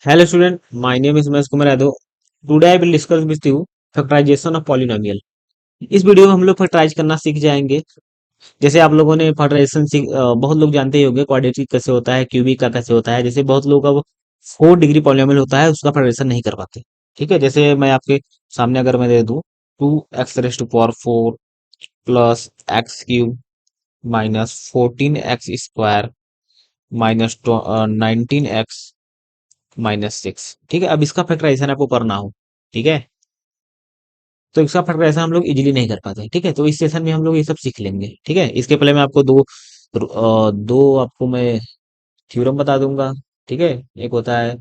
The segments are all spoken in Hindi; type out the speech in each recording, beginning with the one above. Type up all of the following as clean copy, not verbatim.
Hello student, my name is Mahesh Kumar Yadav. Today I will discuss with you factorisation of polynomial. इस वीडियो में हम लोग फैक्टराइज करना सीख जाएंगे। जैसे आप लोगों ने फैक्टराइजेशन सीख बहुत लोग जानते ही होंगे क्वाड्रेटिक कैसे होता है, क्यूबिक का कैसे होता है। जैसे बहुत लोग अब 4 डिग्री पॉलिनोमियल होता है उसका फैक्टराइजेशन नहीं कर पाते। ठीक है, जैसे मैं आपके सामने अगर मैं दे दूं 2x⁴ plus x³ minus 14x² minus 19x−6। ठीक है, अब इसका फैक्टराइजेशन आपको करना हो, ठीक है, तो इसका फैक्टराइजेशन हम लोग इजीली नहीं कर पाते। ठीक है, तो इस सेशन में हम लोग ये सब सीख लेंगे। ठीक है, इसके पहले मैं आपको दो आपको मैं थ्योरम बता दूंगा। ठीक है, एक होता है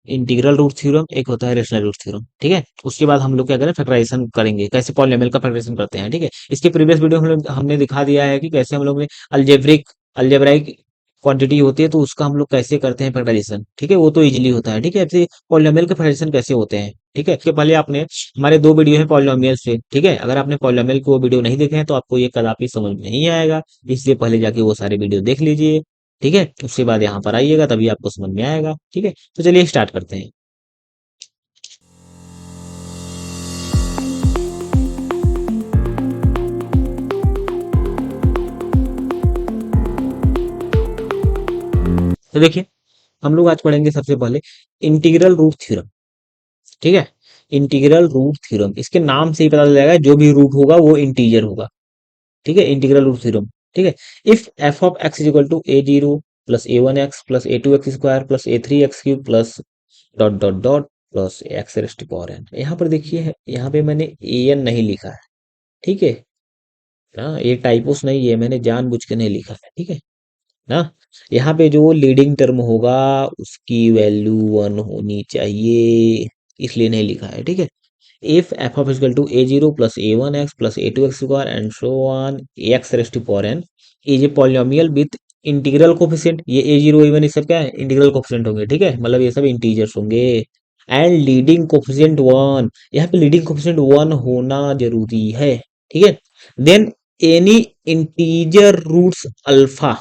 इंटीग्रल रूट थ्योरम, एक होता है रेशनल रूट थ्योरम। ठीक है, उसके बाद हम लोग क्या करें, फैक्टराइजेशन करेंगे, कैसे पॉलिनोमियल का फैक्टराइजेशन करते हैं। ठीक है, इसके प्रीवियस वीडियो हम लोग हमने दिखा दिया है कि कैसे हम लोग ने अलजेब्राइक क्वांटिटी होती है तो उसका हम लोग कैसे करते हैं फैक्टराइजेशन। ठीक है, वो तो इजीली होता है। ठीक है, ऐसे पॉलिनोमियल के फैक्टराइजेशन कैसे होते हैं। ठीक है, इसके पहले आपने हमारे 2 वीडियो है पॉलिनोमियल से। ठीक है, अगर आपने पॉलिनोमियल के वो वीडियो नहीं देखे हैं तो आपको ये कदापि समझ में नहीं आएगा, इसलिए पहले जाके वो सारे वीडियो देख लीजिए। ठीक है, उसके बाद यहाँ पर आइएगा तभी आपको समझ में आएगा। ठीक है, तो चलिए स्टार्ट करते हैं। तो देखिए, हम लोग आज पढ़ेंगे सबसे पहले इंटीग्रल रूट थ्योरम। ठीक है, इंटीग्रल रूट थ्योरम, इसके नाम से ही पता चल जाएगा जो भी रूट होगा वो इंटीजर होगा। ठीक है, इंटीग्रल रूट थ्योरम। ठीक है, if f of x is equal to a0 plus a1x plus a2x² plus a3x³ plus dot dot dot plus x⁴n। यहाँ पर देखिए, यहाँ पे मैंने an नहीं लिखा है। ठीक है ना, ये टाइपोस नहीं है, मैंने जानबूझ के नहीं लिखा है। ठीक है ना, यहाँ पे जो लीडिंग टर्म होगा उसकी वैल्यू 1 होनी चाहिए, इसलिए नहीं लिखा है। ठीक है, if f of equal to a0 plus a1x plus a2x² and so on x⁴n is a polynomial with integral coefficient. ये a0 a1 ये सब क्या है, इंटीग्रल कोफिशिएंट होंगे। ठीक है, मतलब ये सब इंटीजर्स होंगे। एंड लीडिंग कोफिशिएंट 1, यहाँ पे लीडिंग कोफिशिएंट 1 होना जरूरी है। ठीक है, then any integer roots alpha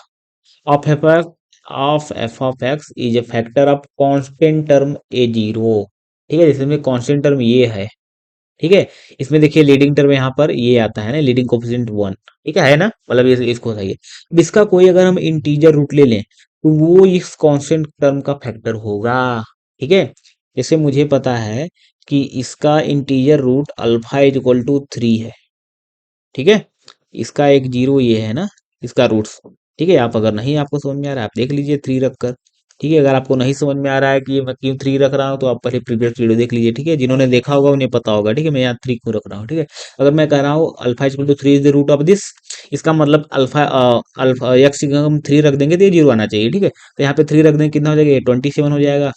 of f of x is a factor of constant term a0। ठीक है, इसमें कांस्टेंट टर्म ये है। ठीक है, इसमें देखिए लीडिंग टर्म यहाँ पर ये आता है ना, लीडिंग कोफिशिएंट 1। ठीक है ना, मतलब ये इसको सही है। अब इसका कोई अगर हम इंटीजर रूट ले लें तो वो इस कांस्टेंट टर्म का फैक्टर होगा। ठीक है, जैसे मुझे पता है कि इसका integer root alpha is equal to 3 है। ठीक है, इसका एक जीरो ये है ना, इसका रूट्स। ठीक है, आप अगर नहीं आपको समझ में आ रहा है आप देख लीजिए 3 रख कर। ठीक है, अगर आपको नहीं समझ में आ रहा है कि ये मैं क्यों 3 रख रहा हूँ तो आप पहले प्रीवियस वीडियो देख लीजिए। ठीक है, जिन्होंने देखा होगा उन्हें पता होगा। ठीक है, मैं यहाँ 3 क्यों रख रहा हूँ। ठीक है, अगर मैं कह रहा हूँ alpha equal to 3 is the root of this, इसका मतलब अल्फा एक्स हम 3 रख देंगे तो ये जीरो आना चाहिए। ठीक है, तो यहाँ पे 3 रख देंगे कितना हो जाएगा, ये 27 हो जाएगा।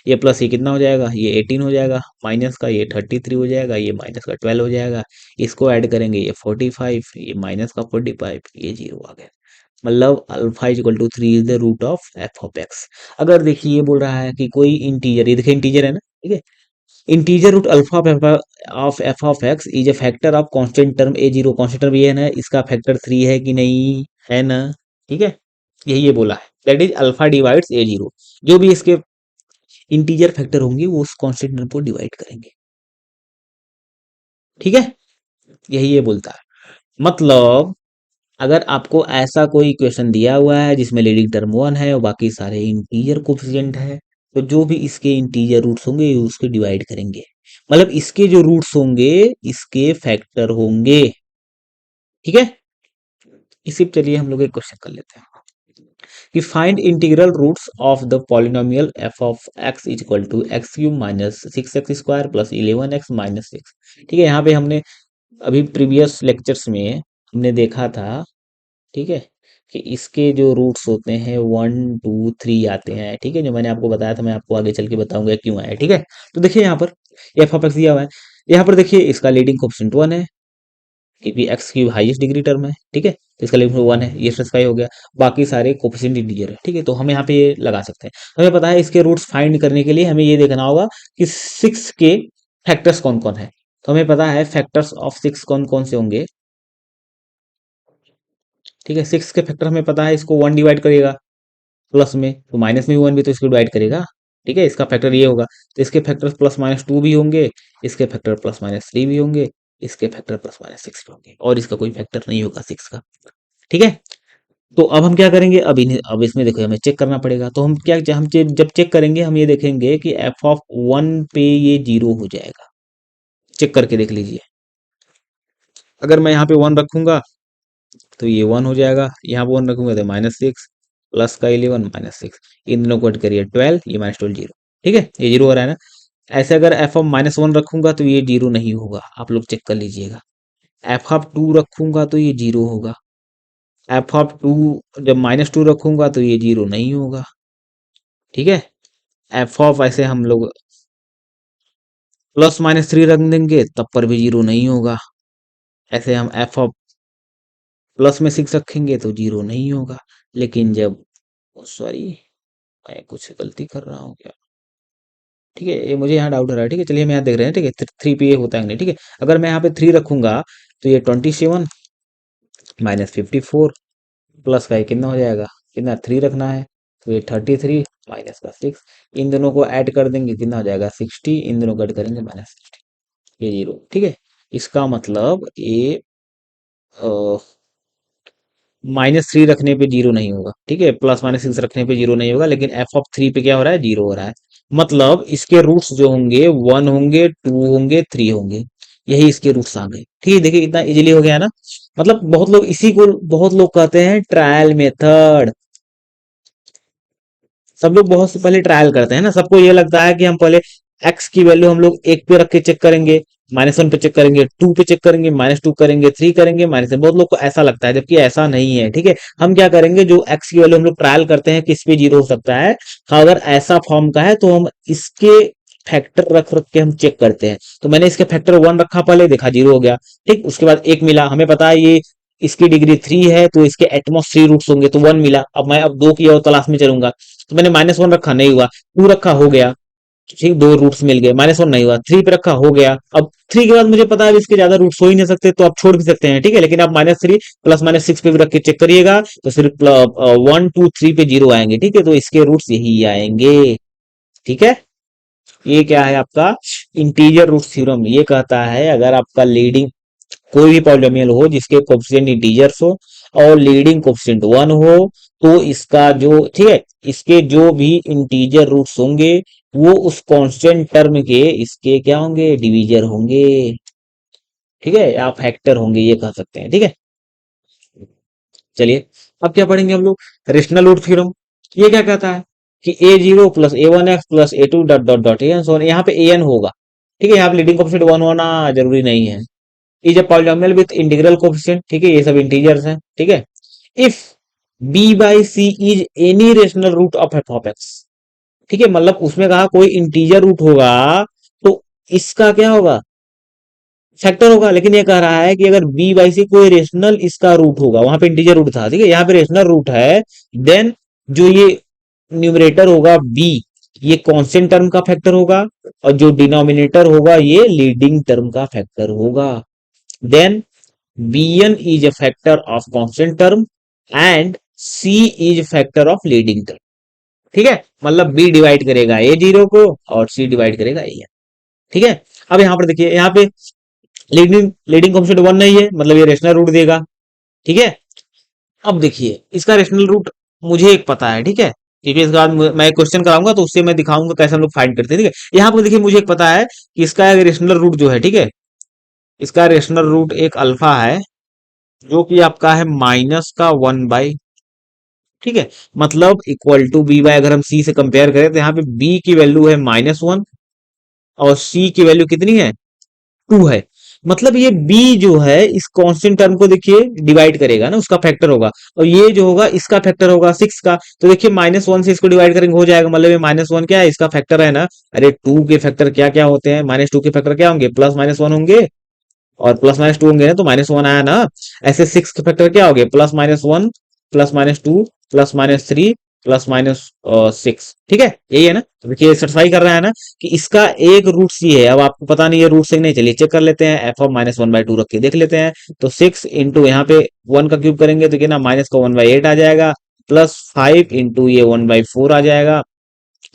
ये प्लस ये कितना हो जाएगा, ये 18 हो जाएगा। माइनस का ये 33 हो जाएगा, ये माइनस का 12 हो जाएगा। इसको ऐड करेंगे ये 45, ये माइनस का 45, ये जीरो आ गया। मतलब alpha is equal to 3 is the root of f of x. अगर देखिए ये बोल रहा है कि कोई इंटीजर, ये देखिए इंटीजर है ना। ठीक है, integer root alpha of f of x is a factor of constant term a0। Constant term ये है ना, इसका फैक्टर 3 है कि नहीं, है ना। ठीक है, यही ये बोला है, that is alpha divides a0। जो भी इसके इंटीजर फैक्टर होंगे वो उस कांस्टेंट नंबर को डिवाइड करेंगे। ठीक है, यही ये बोलता है। मतलब अगर आपको ऐसा कोई इक्वेशन दिया हुआ है जिसमें लीडिंग टर्म 1 है और बाकी सारे इंटीजर कोफिशिएंट है, तो जो भी इसके इंटीजर रूट्स होंगे उसके डिवाइड करेंगे। मतलब इसके जो रूट्स होंगे इसके फैक्टर होंगे। ठीक है, इसी पे चलिए हम लोग एक क्वेश्चन कर लेते हैं कि find integral roots of the polynomial f of x is equal to x³ minus 6x² plus 11x−6। ठीक है, यहाँ पे हमने अभी प्रीवियस लेक्चर्स में हमने देखा था। ठीक है, कि इसके जो रूट्स होते हैं 1 2 3 आते हैं। ठीक है, जो मैंने आपको बताया था मैं आपको आगे चल के बताऊंगा क्यों आया। ठीक है, तो देखिए यहाँ पर एफ ऑफ एक्स दिया हुआ है। यहाँ पर देखिए इसका लीडिंग कोएफिशिएंट 1 है क्योंकि एक्स की हाईएस्ट डिग्री टर्म है। ठीक है, तो इसका लिमिट 1 है, ये स्पेसिफाई हो गया। बाकी सारे कोफिशिएंट इंटीजर है। ठीक है, तो हम यहाँ पे ये लगा सकते हैं। हमें पता है इसके रूट्स फाइंड करने के लिए हमें ये देखना होगा कि 6 के फैक्टर्स कौन कौन है। तो हमें पता है फैक्टर्स ऑफ 6 कौन कौन से होंगे। ठीक है, 6 के फैक्टर हमें पता है, इसको 1 डिवाइड करेगा प्लस में, तो माइनस में भी 1 भी तो इसको डिवाइड करेगा। ठीक है, इसका फैक्टर ये होगा, तो इसके फैक्टर प्लस माइनस टू भी होंगे, इसके फैक्टर प्लस माइनस थ्री भी होंगे, इसके फैक्टर प्लस माइनस सिक्स भी होंगे, और इसका कोई फैक्टर नहीं होगा सिक्स का। ठीक है, तो अब हम क्या करेंगे, अब इसमें देखो हमें चेक करना पड़ेगा, तो हम क्या, जब चेक करेंगे हम ये देखेंगे कि एफ ऑफ वन पे ये जीरो हो जाएगा। चेक करके देख लीजिए, अगर मैं यहाँ पे वन रखूंगा तो ये वन हो जाएगा, यहाँ पे वन रखूंगा तो माइनस सिक्स, प्लस का इलेवन माइनस सिक्स, इन दोनों को ऐड करिए ट्वेल्व, ये माइनस ट्वेल्व जीरो। ठीक है, ये जीरो हो रहा है ना। ऐसे अगर एफ ऑफ माइनस वन रखूंगा तो ये जीरो नहीं होगा, आप लोग चेक कर लीजिएगा। एफ ऑफ टू रखूंगा तो ये जीरो होगा, एफ ऑफ टू जब माइनस टू रखूंगा तो ये जीरो नहीं होगा। ठीक है, एफ ऑफ ऐसे हम लोग प्लस माइनस थ्री रख देंगे तब पर भी जीरो नहीं होगा। ऐसे हम एफ ऑफ प्लस में सिक्स रखेंगे तो जीरो नहीं होगा। लेकिन जब, सॉरी मैं कुछ गलती कर रहा हूँ क्या, ठीक है, ये मुझे यहाँ डाउट हो रहा है। ठीक है, चलिए हम यहाँ देख रहे हैं। ठीक है, थ्री पे ये होता है नहीं। ठीक है, अगर मैं यहाँ पे थ्री रखूंगा तो ये 27 माइनस 54, प्लस का ये कितना हो जाएगा, कितना थ्री रखना है तो ये 33 माइनस का सिक्स, इन दोनों को ऐड कर देंगे कितना हो जाएगा 60, इन दोनों को ऐड करेंगे माइनस 60, ये जीरो। ठीक है, इसका मतलब ये माइनस थ्री रखने पे जीरो नहीं होगा। ठीक है, प्लस माइनस सिक्स रखने पे जीरो नहीं होगा, लेकिन एफ ऑफ थ्री पे क्या हो रहा है, जीरो हो रहा है। मतलब इसके रूट्स जो होंगे वन होंगे, टू होंगे, थ्री होंगे, यही इसके रूट्स आ गए। ठीक है, देखिए इतना इजीली हो गया ना। मतलब बहुत लोग इसी को, बहुत लोग कहते हैं ट्रायल मेथड। सब लोग बहुत से पहले ट्रायल करते हैं ना, सबको ये लगता है कि हम पहले एक्स की वैल्यू हम लोग एक पे रख के चेक करेंगे, माइनस वन पे चेक करेंगे, टू पे चेक करेंगे, माइनस टू करेंगे, थ्री करेंगे, माइनस। बहुत लोग को ऐसा लगता है, जबकि ऐसा नहीं है। ठीक है, हम क्या करेंगे, जो एक्स की वैल्यू हम लोग ट्रायल करते हैं किस पे जीरो हो सकता है, हाँ, अगर ऐसा फॉर्म का है तो हम इसके फैक्टर रख रख के हम चेक करते हैं। तो मैंने इसके फैक्टर वन रखा, पहले देखा जीरो हो गया। ठीक, उसके बाद एक मिला, हमें पता है ये इसकी डिग्री थ्री है तो इसके एटमॉस थ्री रूट्स होंगे, तो वन मिला। अब मैं अब दो की और तलाश में चलूंगा, तो मैंने माइनस वन रखा, नहीं हुआ। टू रखा, हो गया। ठीक, दो रूट्स मिल गए, माइनस वन नहीं हुआ। थ्री पे रखा, हो गया। अब थ्री के बाद मुझे पता है इसके ज्यादा रूट्स हो ही नहीं सकते, तो आप छोड़ भी सकते हैं। ठीक है, लेकिन आप minus three plus minus six पे भी रख के चेक करिएगा तो सिर्फ वन टू थ्री पे जीरो आएंगे। ठीक है, तो इसके रूट्स यही आएंगे। ठीक है, ये क्या है आपका इंटीजर रूट थ्योरम। ये कहता है अगर आपका लीडिंग कोई भी पॉलिनोमियल हो जिसके कोएफिशिएंट इंटीजर्स हो और लीडिंग कोएफिशिएंट वन हो, तो इसका जो, ठीक है, इसके जो भी इंटीजर रूट्स होंगे वो उस कांस्टेंट टर्म के इसके क्या होंगे, डिवीजर होंगे। ठीक है, या फैक्टर होंगे, ये कह सकते हैं। ठीक है, चलिए अब क्या पढ़ेंगे हम लोग, रेशनल रूट थ्योरम। ये क्या कहता है कि A zero plus A one X plus A two dot dot dot N so, यहाँ पे ए एन होगा। ठीक है, यहाँ पे लीडिंग कोएफिशिएंट वन होना जरूरी नहीं है। Is a polynomial with integral coefficient. ठीक है, ये सब इंटीजर्स हैं। ठीक है, if b by c is any rational root of f of x. ठीक है, मतलब उसमें कहा कोई इंटीजर रूट होगा तो इसका क्या होगा, फैक्टर होगा। लेकिन ये कह रहा है कि अगर बी बाई सी कोई रेशनल इसका रूट होगा, वहां पे इंटीजर रूट था, ठीक है, यहाँ पे रेशनल रूट है, देन जो ये न्यूमरेटर होगा बी, ये कांस्टेंट टर्म का फैक्टर होगा, और जो डिनोमिनेटर होगा ये लीडिंग टर्म का फैक्टर होगा। Then bn is a factor of constant term and c is factor of leading term। ठीक है, मतलब b डिवाइड करेगा a जीरो को और c डिवाइड करेगा a। ठीक है, अब यहां पर देखिए, यहाँ पे लीडिंग लीडिंग कोएफिशिएंट वन नहीं है, मतलब ये रेशनल रूट देगा। ठीक है, अब देखिए इसका रेशनल रूट मुझे एक पता है। ठीक है, क्योंकि इसके बाद मैं क्वेश्चन कराऊंगा तो उससे मैं दिखाऊंगा कैसे हम लोग फाइंड करते हैं। ठीक है, यहाँ पर देखिए मुझे एक पता है कि इसका रेशनल रूट जो है, ठीक है, इसका रेशनल रूट एक अल्फा है जो कि आपका है माइनस का वन बाई। ठीक है, मतलब इक्वल टू बी बाय, अगर हम सी से कंपेयर करें तो यहाँ पे बी की वैल्यू है माइनस वन और सी की वैल्यू कितनी है, टू है। मतलब ये बी जो है इस कांस्टेंट टर्म को देखिए डिवाइड करेगा ना, उसका फैक्टर होगा, और ये जो होगा इसका फैक्टर होगा सिक्स का। तो देखिए माइनस वन से इसको डिवाइड करेंगे, हो जाएगा, मतलब ये माइनस वन क्या है, इसका फैक्टर है ना। अरे टू के फैक्टर क्या क्या होते हैं, माइनस टू के फैक्टर क्या होंगे, प्लस माइनस वन होंगे, और प्लस माइनस टू होंगे ना, तो माइनस वन आया ना। ऐसे सिक्स के फैक्टर क्या हो गए, plus minus one, plus minus two, plus minus three, plus minus six. ठीक है, यही है ना। तो देखिए सेटिस्फाई कर रहा है ना कि इसका एक रूट सी है। अब आपको पता नहीं है रूट से नहीं, चलिए चेक कर लेते हैं, f of minus one by to रख के देख लेते हैं। तो सिक्स इंटू यहाँ पे वन का क्यूब करेंगे तो क्या ना, माइनस का वन बाई एट आ जाएगा, प्लस फाइव इंटू ये वन बाई फोर आ जाएगा,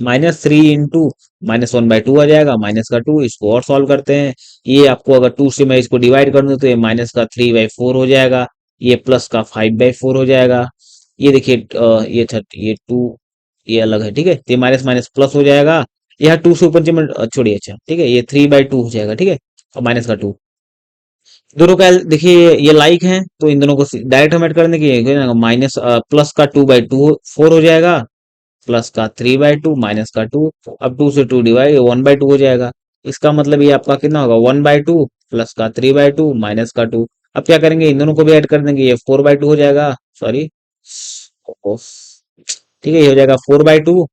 -3 × -1/2 आ जाएगा, -2, इसको और सॉल्व करते हैं। ये आपको अगर 2 से मैं इसको डिवाइड कर दूं तो ये -3/4 हो जाएगा, ये +5/4 हो जाएगा। ये देखिए ये 2 ये अलग है, ठीक है, तो ये माइनस माइनस प्लस हो जाएगा। यहाँ 2 से ऊपर जब छोड़िए, अच्छा ठीक है, ये 3/2 हो जाएगा, ठीक है, और -2 दोनों का देखिए ये लाइक हैं तो इन दोनों को डायरेक्ट हम ऐड कर देंगे, माइनस प्लस का 2/2 4 हो जाएगा, प्लस का 3/2 माइनस का 2, अब 2 से 2 डिवाइड 1/2 हो जाएगा। इसका मतलब ये आपका कितना होगा, 1/2 प्लस का 3/2 माइनस का 2। अब क्या करेंगे, इन दोनों को भी ऐड कर देंगे, ये 4/2 हो जाएगा, सॉरी, ठीक है, ये हो जाएगा 4/2,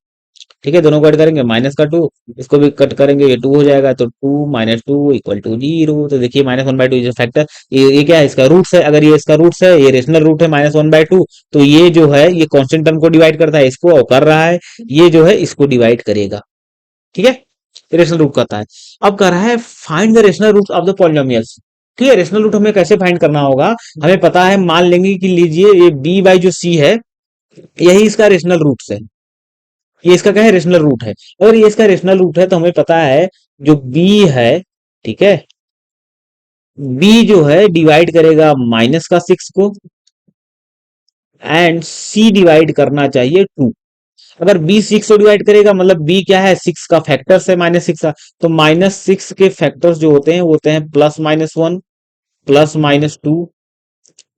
ठीक है, दोनों को ऐड करेंगे -2, इसको भी कट करेंगे, ये 2 हो जाएगा, तो 2 - 2 = 0। तो देखिए -1/2 इज फैक्टर, ये क्या है, इसका रूट्स है, अगर ये इसका रूट्स है, ये रेशनल रूट है -1/2, तो ये जो है ये कांस्टेंट टर्म को डिवाइड करता है, इसको और कर रहा है, ये जो है इसको डिवाइड करेगा, ठीक है, रेशनल रूट करता है। अब कर रहा है find the rational root of the polynomials. ठीक है, रेशनल रूट हमें कैसे फाइंड करना होगा, हमें पता है, मान लेंगे कि लीजिए ये b बाई जो c है, यही इसका रेशनल रूट है, ये इसका क्या है, रेशनल रूट है। और ये इसका रेशनल रूट है तो हमें पता है जो b है, ठीक है, b जो है डिवाइड करेगा -6 को, एंड c डिवाइड करना चाहिए 2। अगर b 6 को डिवाइड करेगा मतलब b क्या है, 6 का फैक्टर्स है, -6 का, तो -6 के फैक्टर्स जो होते हैं वो होते हैं +-1, +-2,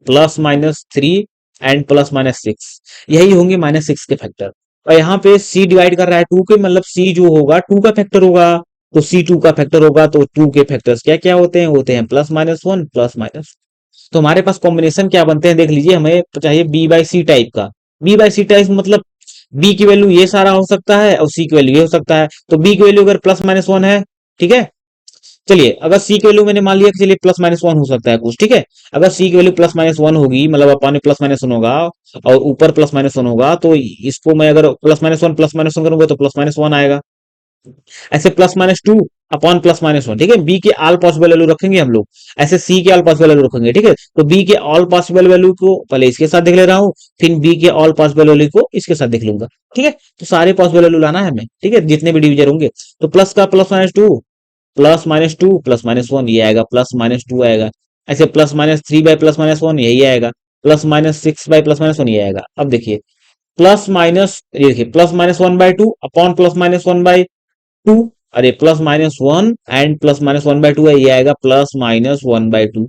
+-3 एंड +-6, यही होंगे -6 के फैक्टर। और यहाँ पे c डिवाइड कर रहा है 2 के, मतलब c जो होगा 2 का फैक्टर होगा, तो c 2 का फैक्टर होगा, तो 2 के फैक्टर्स क्या क्या होते हैं +-1 +-, तो हमारे पास कॉम्बिनेशन क्या बनते हैं देख लीजिए, हमें चाहिए बी बाई सी टाइप का। बी बाई सी टाइप मतलब बी की वैल्यू ये सारा हो सकता है और सी की वैल्यू ये हो सकता है, तो बी की वैल्यू अगर +-1 है, ठीक है, चलिए अगर सी की वैल्यू मैंने मान लिया कि चलिए +-1 हो सकता है कुछ, ठीक है, अगर सी की वैल्यू +-1 होगी, मतलब अपन +-1 होगा और ऊपर +-1 होगा, तो इसको मैं अगर +-1 करूंगा तो +-1 आएगा, ऐसे +-2 अपॉन +-1, ठीक है, बी के ऑल पॉसिबल वैल्यू रखेंगे हम लोग, ऐसे सी के ऑल पॉसिबल वैल्यू रखेंगे, ठीक है, तो बी के ऑल पॉसिबल वैल्यू को पहले इसके साथ देख ले रहा हूँ, फिर बी के ऑल पॉसिबल वैल्यू को इसके साथ देख लूंगा, ठीक है, तो सारे पॉसिबल वैल्यू लाना है हमें, ठीक है, जितने भी डिविजन होंगे, तो प्लस का +-2, +-2 +-1 ये आएगा, +-2 आएगा, ऐसे +-3 बाई +-1 यही आएगा, +-6 बाई +-1 ये आएगा। अब देखिए प्लस माइनस, ये देखिए +-1/2 अपॉन +-1/2, अरे +-1 एंड +-1/2 है, ये आएगा +-1/2।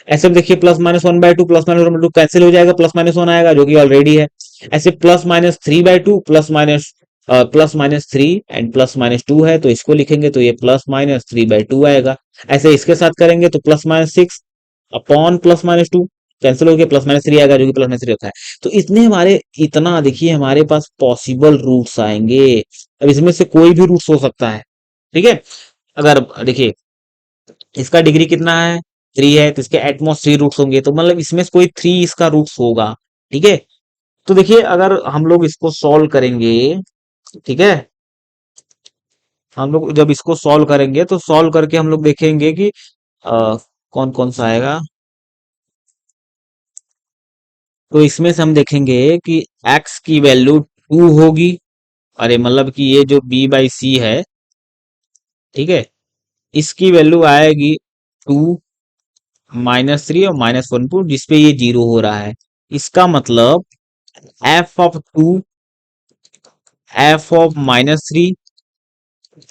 ऐसे में देखिए +-1/2 +-1/2 कैंसिल हो जाएगा, +-1 आएगा जो कि ऑलरेडी है। ऐसे +-3/2 +-3 एंड +-2 है, तो इसको लिखेंगे तो ये +-3/2 आएगा। ऐसे इसके साथ करेंगे तो +-6 अपॉन +-2 कैंसिल हो गया, +-3 आएगा जो कि +-3 होता है। तो इतने हमारे, इतना देखिए हमारे पास पॉसिबल रूट्स आएंगे। अब इसमें से कोई भी रूट्स हो सकता है, ठीक है, अगर देखिए इसका डिग्री कितना है, 3 है, तो इसके एटमॉस 3 रूट्स होंगे, तो मतलब इसमें से कोई 3 इसका रूट्स होगा, ठीक है। तो देखिए अगर हम लोग इसको सॉल्व करेंगे, ठीक है, हम लोग जब इसको सॉल्व करेंगे तो सॉल्व करके हम लोग देखेंगे कि कौन कौन सा आएगा, तो इसमें से हम देखेंगे कि x की वैल्यू 2 होगी, अरे मतलब कि ये जो b बाई सी है, ठीक है, इसकी वैल्यू आएगी 2, -3 और -1 जिसपे ये 0 हो रहा है, इसका मतलब f(2), f(-3),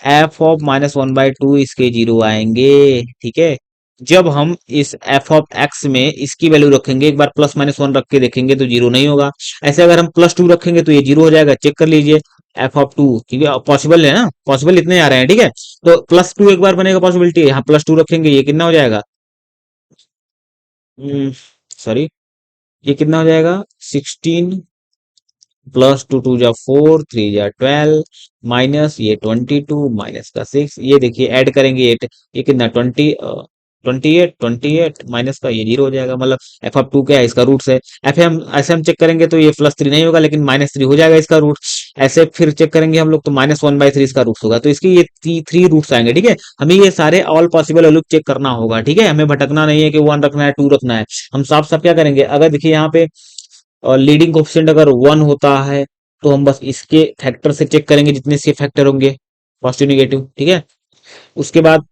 f(-1/2) इसके 0 आएंगे, ठीक है। जब हम इस f(x) में इसकी वैल्यू रखेंगे, एक बार +-1 रख के देखेंगे तो 0 नहीं होगा, ऐसे अगर हम +2 रखेंगे तो ये 0 हो जाएगा, चेक कर लीजिए f(2), ठीक है, पॉसिबल है ना, पॉसिबल इतने आ रहे हैं, ठीक है, तो +2 एक बार बनेगा पॉसिबिलिटी, यहाँ +2 रखेंगे, ये कितना हो जाएगा, सॉरी, ये कितना हो जाएगा, 16 +2 × 2 = 4 3 × 12 माइनस ये 22 माइनस का 6, ये देखिए ऐड करेंगे 8, ये कितना 28 माइनस का ये 0 हो जाएगा, मतलब f(2) क्या है, इसका रूट्स है। एफ हम ऐसे हम चेक करेंगे तो ये +3 नहीं होगा, लेकिन -3 हो जाएगा इसका रूट। ऐसे फिर चेक करेंगे हम लोग तो -1/3 इसका रूट्स होगा, तो इसकी ये 3 रूट्स आएंगे, ठीक है। हमें ये सारे ऑल पॉसिबल वैल्यू चेक करना होगा, ठीक है, हमें भटकना नहीं है कि 1 रखना है 2 रखना है, हम साफ साफ क्या करेंगे, अगर देखिए यहाँ पे लीडिंग कोएफिशिएंट अगर 1 होता है, तो हम बस इसके फैक्टर से चेक करेंगे जितने इसके फैक्टर होंगे, पॉजिटिव निगेटिव, ठीक है। उसके बाद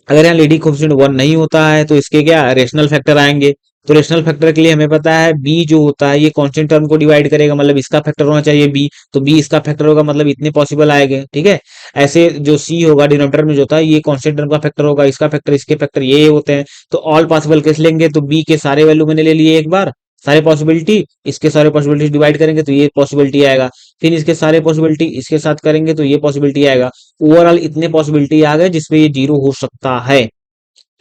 अगर यहाँ लीडिंग कोएफिशिएंट 1 नहीं होता है तो इसके क्या रेशनल फैक्टर आएंगे। तो रेशनल फैक्टर के लिए हमें पता है बी जो होता है ये कांस्टेंट टर्म को डिवाइड करेगा, मतलब इसका फैक्टर होना चाहिए बी, तो बी इसका फैक्टर होगा, मतलब इतने पॉसिबल आएंगे, ठीक है। ऐसे जो सी होगा डिनोमिनेटर में जो होता है ये कांस्टेंट टर्म का फैक्टर होगा, इसका फैक्टर इसके फैक्टर ये होते हैं। तो ऑल पॉसिबल केस लेंगे तो बी के सारे वैल्यू मैंने ले लिए एक बार, सारे पॉसिबिलिटी, इसके सारे पॉसिबिलिटी डिवाइड करेंगे तो ये पॉसिबिलिटी आएगा, फिर इसके सारे पॉसिबिलिटी इसके साथ करेंगे तो ये पॉसिबिलिटी आएगा। ओवरऑल इतने पॉसिबिलिटी आ गए जिसपे ये जीरो हो सकता है।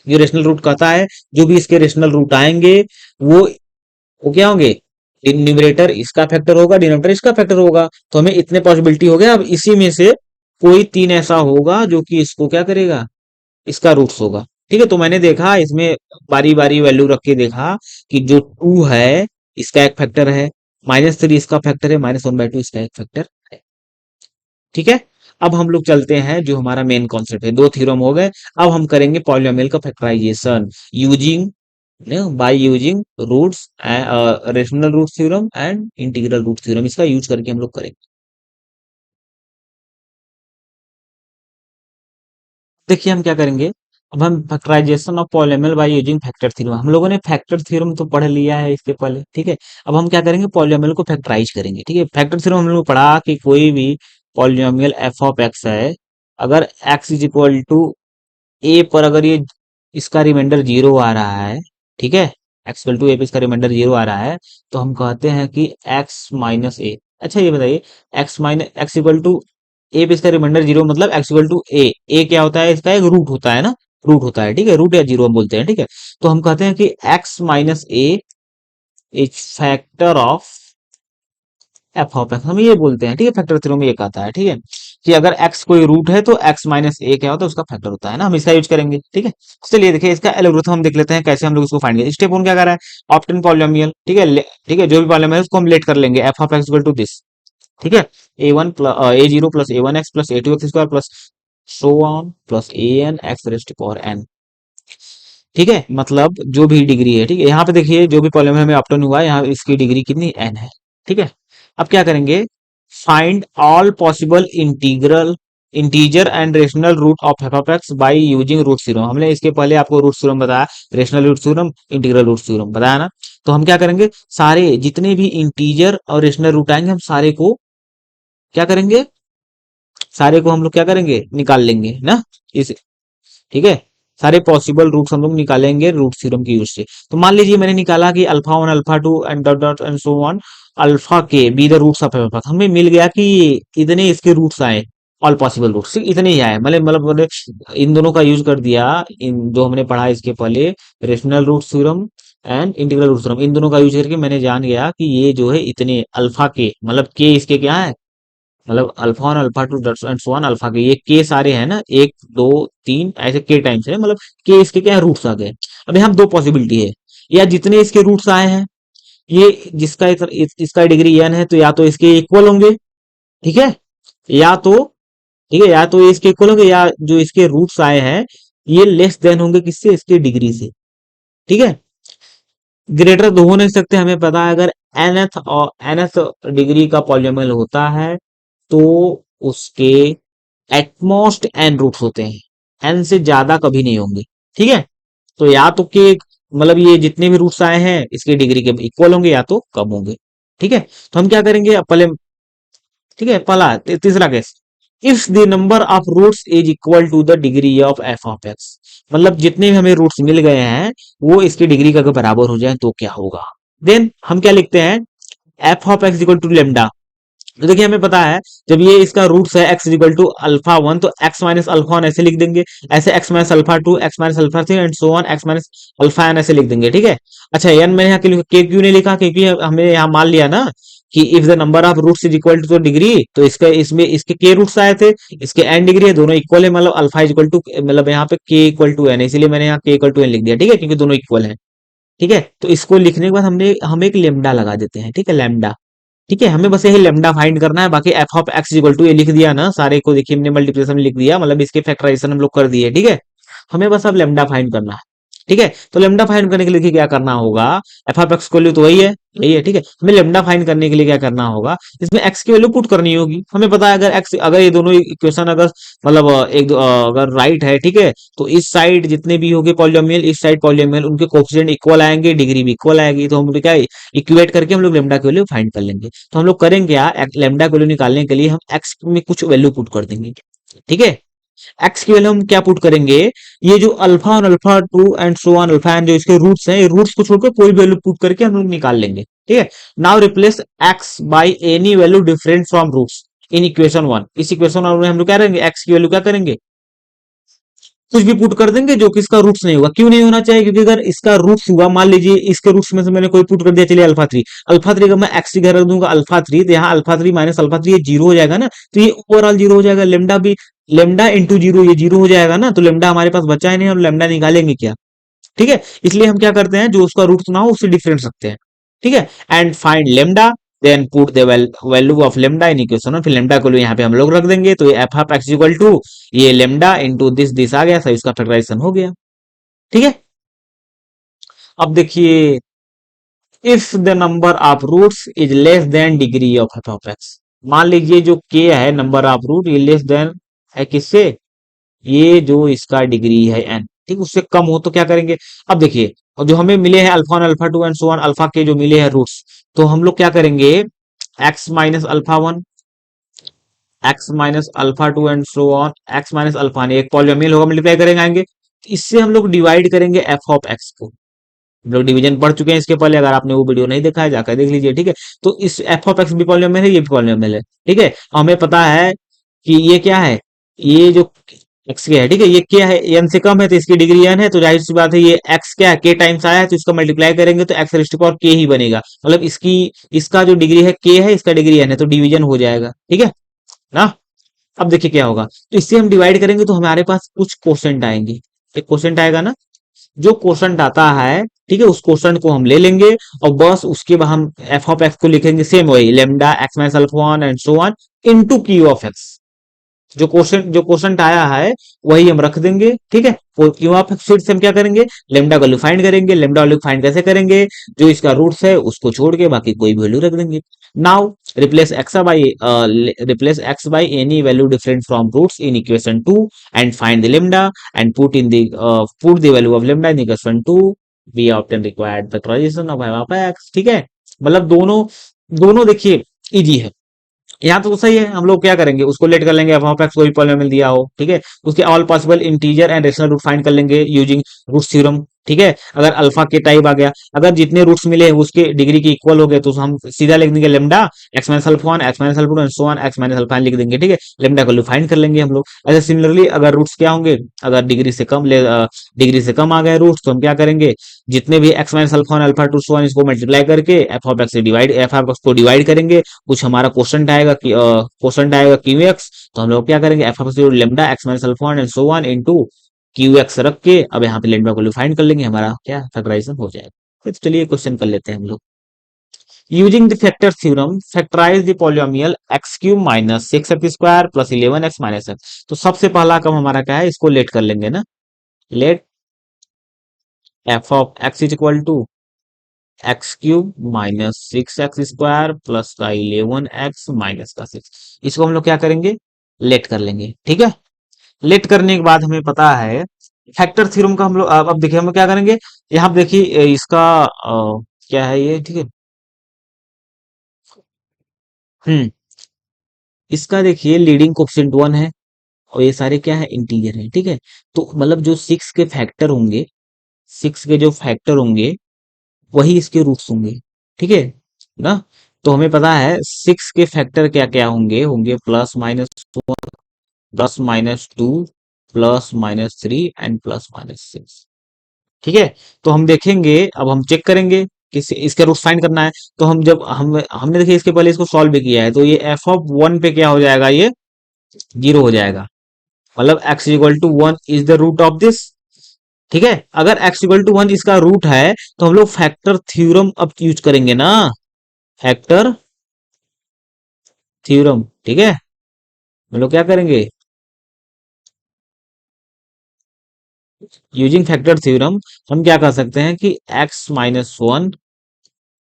ये रेशनल रूट कहता है जो भी इसके रेशनल रूट आएंगे वो वो क्या होंगे, न्यूमरेटर इसका फैक्टर होगा, डिनोमिनेटर इसका फैक्टर होगा। तो हमें इतने पॉसिबिलिटी हो गए, अब इसी में से कोई तीन ऐसा होगा जो कि इसको क्या करेगा, इसका रूट्स होगा, ठीक है। तो मैंने देखा इसमें बारी बारी वैल्यू रख के देखा कि जो टू है इसका एक फैक्टर है, -3 इसका फैक्टर है, -1/2 इसका एक फैक्टर है, ठीक है। अब हम लोग चलते हैं जो हमारा मेन कॉन्सेप्ट है, दो थ्योरम हो गए। अब हम करेंगे पॉलिनोमियल का factorisation using by using roots, rational root theorem and integral root theorem, इसका यूज करके हम लोग करेंगे। देखिए हम क्या करेंगे, अब हम factorisation of polynomial by using factor theorem, हम लोगों ने फैक्टर थ्योरम तो पढ़ लिया है इसके पहले, ठीक है। अब हम क्या करेंगे, पॉलिनोमियल को फैक्टराइज करेंगे, ठीक है। फैक्टर थ्योरम हम लोग पढ़ा कि कोई भी पॉलिनोमियल एफ ऑफ एक्स है, अगर एक्स इज इक्वल टू ए पर अगर ये इसका रिमाइंडर जीरो आ रहा है, ठीक है, एक्स इक्वल टू ए पे इसका रिमाइंडर जीरो आ रहा है, तो हम कहते हैं कि एक्स माइनस ए। अच्छा ये बताइए, एक्स इक्वल टू ए पे इसका रिमाइंडर जीरो मतलब एक्स इक्वल टू ए क्या होता है, इसका एक रूट होता है ना, रूट होता है, ठीक है, रूट या जीरो हम बोलते हैं, ठीक है। तो हम कहते हैं कि x minus A is factor of f of x, हम ये बोलते हैं, ठीक है। फैक्टर थ्योरम में ये कहता है, ठीक है, कि अगर एक्स कोई रूट है तो एक्स माइनस ए क्या होता है, उसका फैक्टर होता है ना, हम इसका यूज करेंगे, ठीक है। चलिए देखिए इसका एल्गोरिथम हम देख लेते हैं कैसे हम लोग इसको फाइंड करेंगे। स्टेप वन क्या कर रहा है, ऑप्टेन पॉलिनोमियल, ठीक है, ठीक है, जो भी पॉलिनोमियल है उसको हम लेट कर लेंगे, f of x equal to this, ठीक है, a1 plus a0 plus a1 x plus a2 x square plus so on plus an x raised power n, ठीक है, मतलब जो भी डिग्री है, ठीक है। यहाँ पे देखिए जो भी पॉलिनोमियल हमें ऑप्टेन हुआ है यहाँ इसकी डिग्री कितनी n है, ठीक है। अब क्या करेंगे, find all possible integral integer and rational root of f of x by using root theorem, हमने इसके पहले आपको रूट थ्योरम बताया, rational root theorem integral root theorem बताया ना। तो हम क्या करेंगे, सारे जितने भी इंटीजर और रेशनल रूट आएंगे हम सारे को क्या करेंगे, सारे को हम लोग क्या करेंगे निकाल लेंगे ना, इस, ठीक है। सारे पॉसिबल रूट्स हम लोग निकालेंगे रूट थ्योरम की यूज से। तो मान लीजिए मैंने निकाला कि alpha one alpha two and dot dot and so on alpha K be the roots of F, हमें मिल गया कि इतने इसके रूट्स आए, ऑल पॉसिबल रूट्स इतने ही आए, मतलब इन दोनों का यूज कर दिया, इन जो हमने पढ़ा इसके पहले rational root theorem and integral root theorem, इन दोनों का यूज करके मैंने जान गया कि ये जो है इतने अल्फा के मतलब के इसके क्या है, मतलब alpha one alpha two and so on alpha के ये के सारे हैं ना, एक दो तीन ऐसे के टाइम्स है, मतलब के इसके क्या रूट्स आ गए। अब यहाँ दो पॉसिबिलिटी है, या जितने इसके रूट्स आए हैं ये जिसका इसका डिग्री n है तो या तो इसके इक्वल होंगे, ठीक है, या तो ठीक है, या तो ये इसके इक्वल होंगे या जो इसके रूट्स आए हैं ये लेस देन होंगे किससे, इसके डिग्री से, ठीक है। ग्रेटर तो हो नहीं सकते, हमें पता है अगर nth और nth डिग्री का पॉलिनोमियल होता है तो उसके एटमोस्ट एन रूट्स होते हैं, एन से ज्यादा कभी नहीं होंगे, ठीक है। तो या तो के मतलब ये जितने भी रूट्स आए हैं इसकी डिग्री के इक्वल होंगे या तो कम होंगे, ठीक है। तो हम क्या करेंगे अब पहले, ठीक है, पहला तीसरा case, if the number of roots is equal to the degree of f of x, मतलब जितने भी हमें रूट्स मिल गए हैं वो इसकी डिग्री का अगर बराबर हो जाए तो क्या होगा। देन हम क्या लिखते हैं, f of x equal to lambda. तो देखिए हमें पता है जब ये इसका रूट्स है x equal to alpha one तो एक्स माइनस अल्फा वन ऐसे लिख देंगे, ऐसे x minus alpha two x minus alpha three and so on x minus alpha n ऐसे लिख देंगे, ठीक है। अच्छा एन मैंने यहाँ के क्यों नहीं लिखा, क्योंकि हमने यहाँ मान लिया ना कि if the number of roots is equal to degree, तो इसका इसमें इसके के रूट्स आए थे, इसके एन डिग्री है, दोनों इक्वल है, मतलब अल्फा इज इक्वल टू मतलब यहाँ पे के इक्वल टू एन, इसीलिए मैंने यहाँ के इक्वल टू एन लिख दिया, ठीक है, क्योंकि दोनों इक्वल है, ठीक है। तो इसको लिखने के बाद हम एक लेमडा लगा देते हैं, ठीक है, लेमडा, ठीक है। हमें बस यही लेमडा फाइंड करना है, बाकी f of x equal to ये लिख दिया ना, सारे को देखिए हमने मल्टीप्लिकेशन में लिख दिया, मतलब इसके फैक्टराइजेशन हम लोग कर दिए, ठीक है। हमें बस अब लेमडा फाइंड करना है, ठीक है। तो लेमडा फाइंड करने के लिए क्या करना होगा, एफ ऑफ एक्स की वैल्यू तो वही है, यही है, ठीक है। हमें लेमडा फाइंड करने के लिए क्या करना होगा, इसमें एक्स की वैल्यू पुट करनी होगी। हमें पता है अगर एक्स, अगर ये दोनों इक्वेशन अगर मतलब अगर राइट है, ठीक है, तो इस साइड जितने भी होंगे पॉलिनोमियल, इस साइड पॉलिनोमियल, उनके कोफिशिएंट इक्वल आएंगे, डिग्री भी इक्वल आएगी, तो हम लोग क्या इक्वेट करके हम लोग लेमडा की वैल्यू फाइंड कर लेंगे। तो हम लोग करेंगे क्या, लेमडा की वैल्यू निकालने के लिए हम एक्स में कुछ वैल्यू पुट कर देंगे, ठीक है। एक्स की वैल्यू हम क्या पुट करेंगे, ये जो अल्फा और alpha two and so on alpha and जो इसके रूट्स हैं, ये रूट्स को छोड़कर कोई वैल्यू पुट करके हम लोग निकाल लेंगे, ठीक है। Now replace x by any value different from roots in equation one. इस इक्वेशन वन में हम लोग क्या करेंगे, एक्स की वैल्यू क्या करेंगे, कुछ भी पुट कर देंगे जो कि इसका रूट्स नहीं होगा। क्यों नहीं होना चाहिए, क्योंकि अगर इसका रूट्स हुआ, मान लीजिए इसके रूट्स में से मैंने कोई पुट कर दिया, चलिए अल्फा थ्री, अल्फा थ्री अगर मैं एक्स की जगह रख दूंगा अल्फा थ्री, तो यहाँ alpha three minus alpha three, ये जीरो हो जाएगा ना, तो ये ओवरऑल जीरो हो जाएगा। लेमडा भी, लेमडा इंटू जीरो, ये जीरो हो जाएगा ना, तो लेमडा हमारे पास बचा ही नहीं, हम लेमडा निकालेंगे क्या, ठीक है। इसलिए हम क्या करते हैं, जो उसका रूट ना हो उससे डिफरेंस रखते हैं, ठीक है। And find lambda, then put the value of lambda in equation, फिर लेमडा को यहाँ पे हम लोग रख देंगे, तो ये f of x equal to ये लेमडा इंटू दिस आ गया, सही, उसका फैक्टराइजेशन हो गया, ठीक है। अब देखिए, if the number of roots is less than degree of f of x, मान लीजिए जो के है नंबर ऑफ रूट, ये लेस देन है किससे, ये जो इसका डिग्री है एन, ठीक, उससे कम हो तो क्या करेंगे। अब देखिए, और जो हमें मिले हैं alpha one alpha two and so on, alpha के जो मिले हैं रूट्स, तो हम लोग क्या करेंगे, x minus alpha one, x minus alpha two and so on, x minus alpha ने एक पॉलिनोमियल होगा, मल्टीप्लाई करेंगे आएंगे, इससे हम लोग डिवाइड करेंगे एफ ऑफ एक्स को। हम लोग डिवीजन पढ़ चुके हैं इसके पहले, अगर आपने वो वीडियो नहीं देखा है जाकर देख लीजिए, ठीक है। तो इस एफ ऑफ एक्स भी पॉलिनोमियल है, ये भी पॉलिनोमियल है, ठीक है। हमें पता है कि ये क्या है, ये जो एक्स क्या है, ठीक है, ये क्या है, एन से कम है तो इसकी डिग्री एन है, तो जाहिर सी बात है ये एक्स क्या है, के टाइम्स आया है, तो इसका मल्टीप्लाई करेंगे तो एक्स रेस्ट पावर के ही बनेगा, मतलब इसकी, इसका जो डिग्री है के है, इसका डिग्री एन है, तो डिवीजन हो जाएगा, ठीक है ना। अब देखिए क्या होगा, तो इससे हम डिवाइड करेंगे तो हमारे पास कुछ क्वेश्चन आएंगे, एक क्वेश्चन आएगा ना, जो क्वेश्चन आता है, ठीक है, उस क्वेश्चन को हम ले लेंगे, और बस उसके बाद हम एफ ऑफ एक्स को लिखेंगे सेम वही, lambda x minus alpha one and so on into Q of x. जो क्वेश्चन आया है वही हम रख देंगे, ठीक है। क्यू ऑफ एक्स फिर से हम क्या करेंगे, लेमडा वैल्यू फाइंड करेंगे। लेमडा वैल्यू फाइंड कैसे करेंगे, जो इसका रूट्स है उसको छोड़ के बाकी कोई वैल्यू रख देंगे। Now replace x by any value different from roots in equation two and find the lambda and put the value of lambda in equation two, we obtain required factorisation of f of x, ठीक है। मतलब दोनों, दोनों देखिए इजी है, यहाँ तो सही है। हम लोग क्या करेंगे, उसको लेट कर लेंगे, एफ एक्स कोई पॉलिनोमियल दिया हो, ठीक है, उसके all possible integer and rational root find कर लेंगे यूजिंग रूट थ्योरम, ठीक है। अगर अल्फा के टाइप आ गया, अगर जितने रूट्स मिले हैं उसके डिग्री के इक्वल हो गए, तो हम सीधा लिख देंगे lambda x minus alpha one x minus alpha two and so on x minus alpha लिख देंगे, ठीक है। लेमडा को फाइंड कर लेंगे हम लोग। ऐसे सिमिलरली अगर रूट्स क्या होंगे, अगर डिग्री से कम आ गए रूट्स, तो हम क्या करेंगे, जितने भी x minus alpha one alpha to so on, इसको मल्टीप्लाई करके एफ ऑफ एक्स से डिवाइड, एफ ऑफ एक्स को डिवाइड करेंगे। कुछ हमारा क्वेश्चन आएगा क्यू एक्स, तो हम लोग क्या करेंगे, F of lambda x minus alpha and so one into Q x रख के अब यहाँ पे लेमडा को फाइंड कर लेंगे, हमारा क्या फैक्टराइजेशन हो जाएगा। तो चलिए क्वेश्चन कर लेते हैं हम लोग। Using the factor theorem factorise the polynomial x cube minus six x square plus 11x minus x. तो सबसे पहला काम हमारा क्या है, इसको लेट कर लेंगे ना, let f of x is equal to x cube minus six x square plus का 11x माइनस का सिक्स, इसको हम लोग क्या करेंगे, लेट कर लेंगे, ठीक है। लेट करने के बाद हमें पता है फैक्टर थ्योरम का हम लोग, अब देखिए हम क्या करेंगे, यहाँ पे देखिए इसका क्या है ये, ठीक है। हम्म, इसका देखिए लीडिंग कोफिशिएंट वन है, और ये सारे क्या है, इंटीजर है, ठीक है। तो मतलब जो सिक्स के जो फैक्टर होंगे वही इसके रूट्स होंगे, ठीक है ना। तो हमें पता है सिक्स के फैक्टर क्या क्या होंगे, plus minus one, plus minus two, plus minus three and plus minus six, ठीक है। तो हम देखेंगे, अब हम चेक करेंगे कि इसके रूट फाइंड करना है। तो हम जब हमने देखिए इसके पहले इसको सॉल्व भी किया है, तो ये एफ ऑफ वन पे क्या हो जाएगा, ये जीरो हो जाएगा, मतलब x equal to one is the root of this, ठीक है। अगर एक्स इक्वल टू वन इसका रूट है, तो हम लोग फैक्टर थ्योरम अब यूज करेंगे ना, फैक्टर थ्योरम, ठीक है। हम लोग क्या करेंगे, यूजिंग फैक्टर थ्योरम हम क्या कर सकते हैं कि x-1,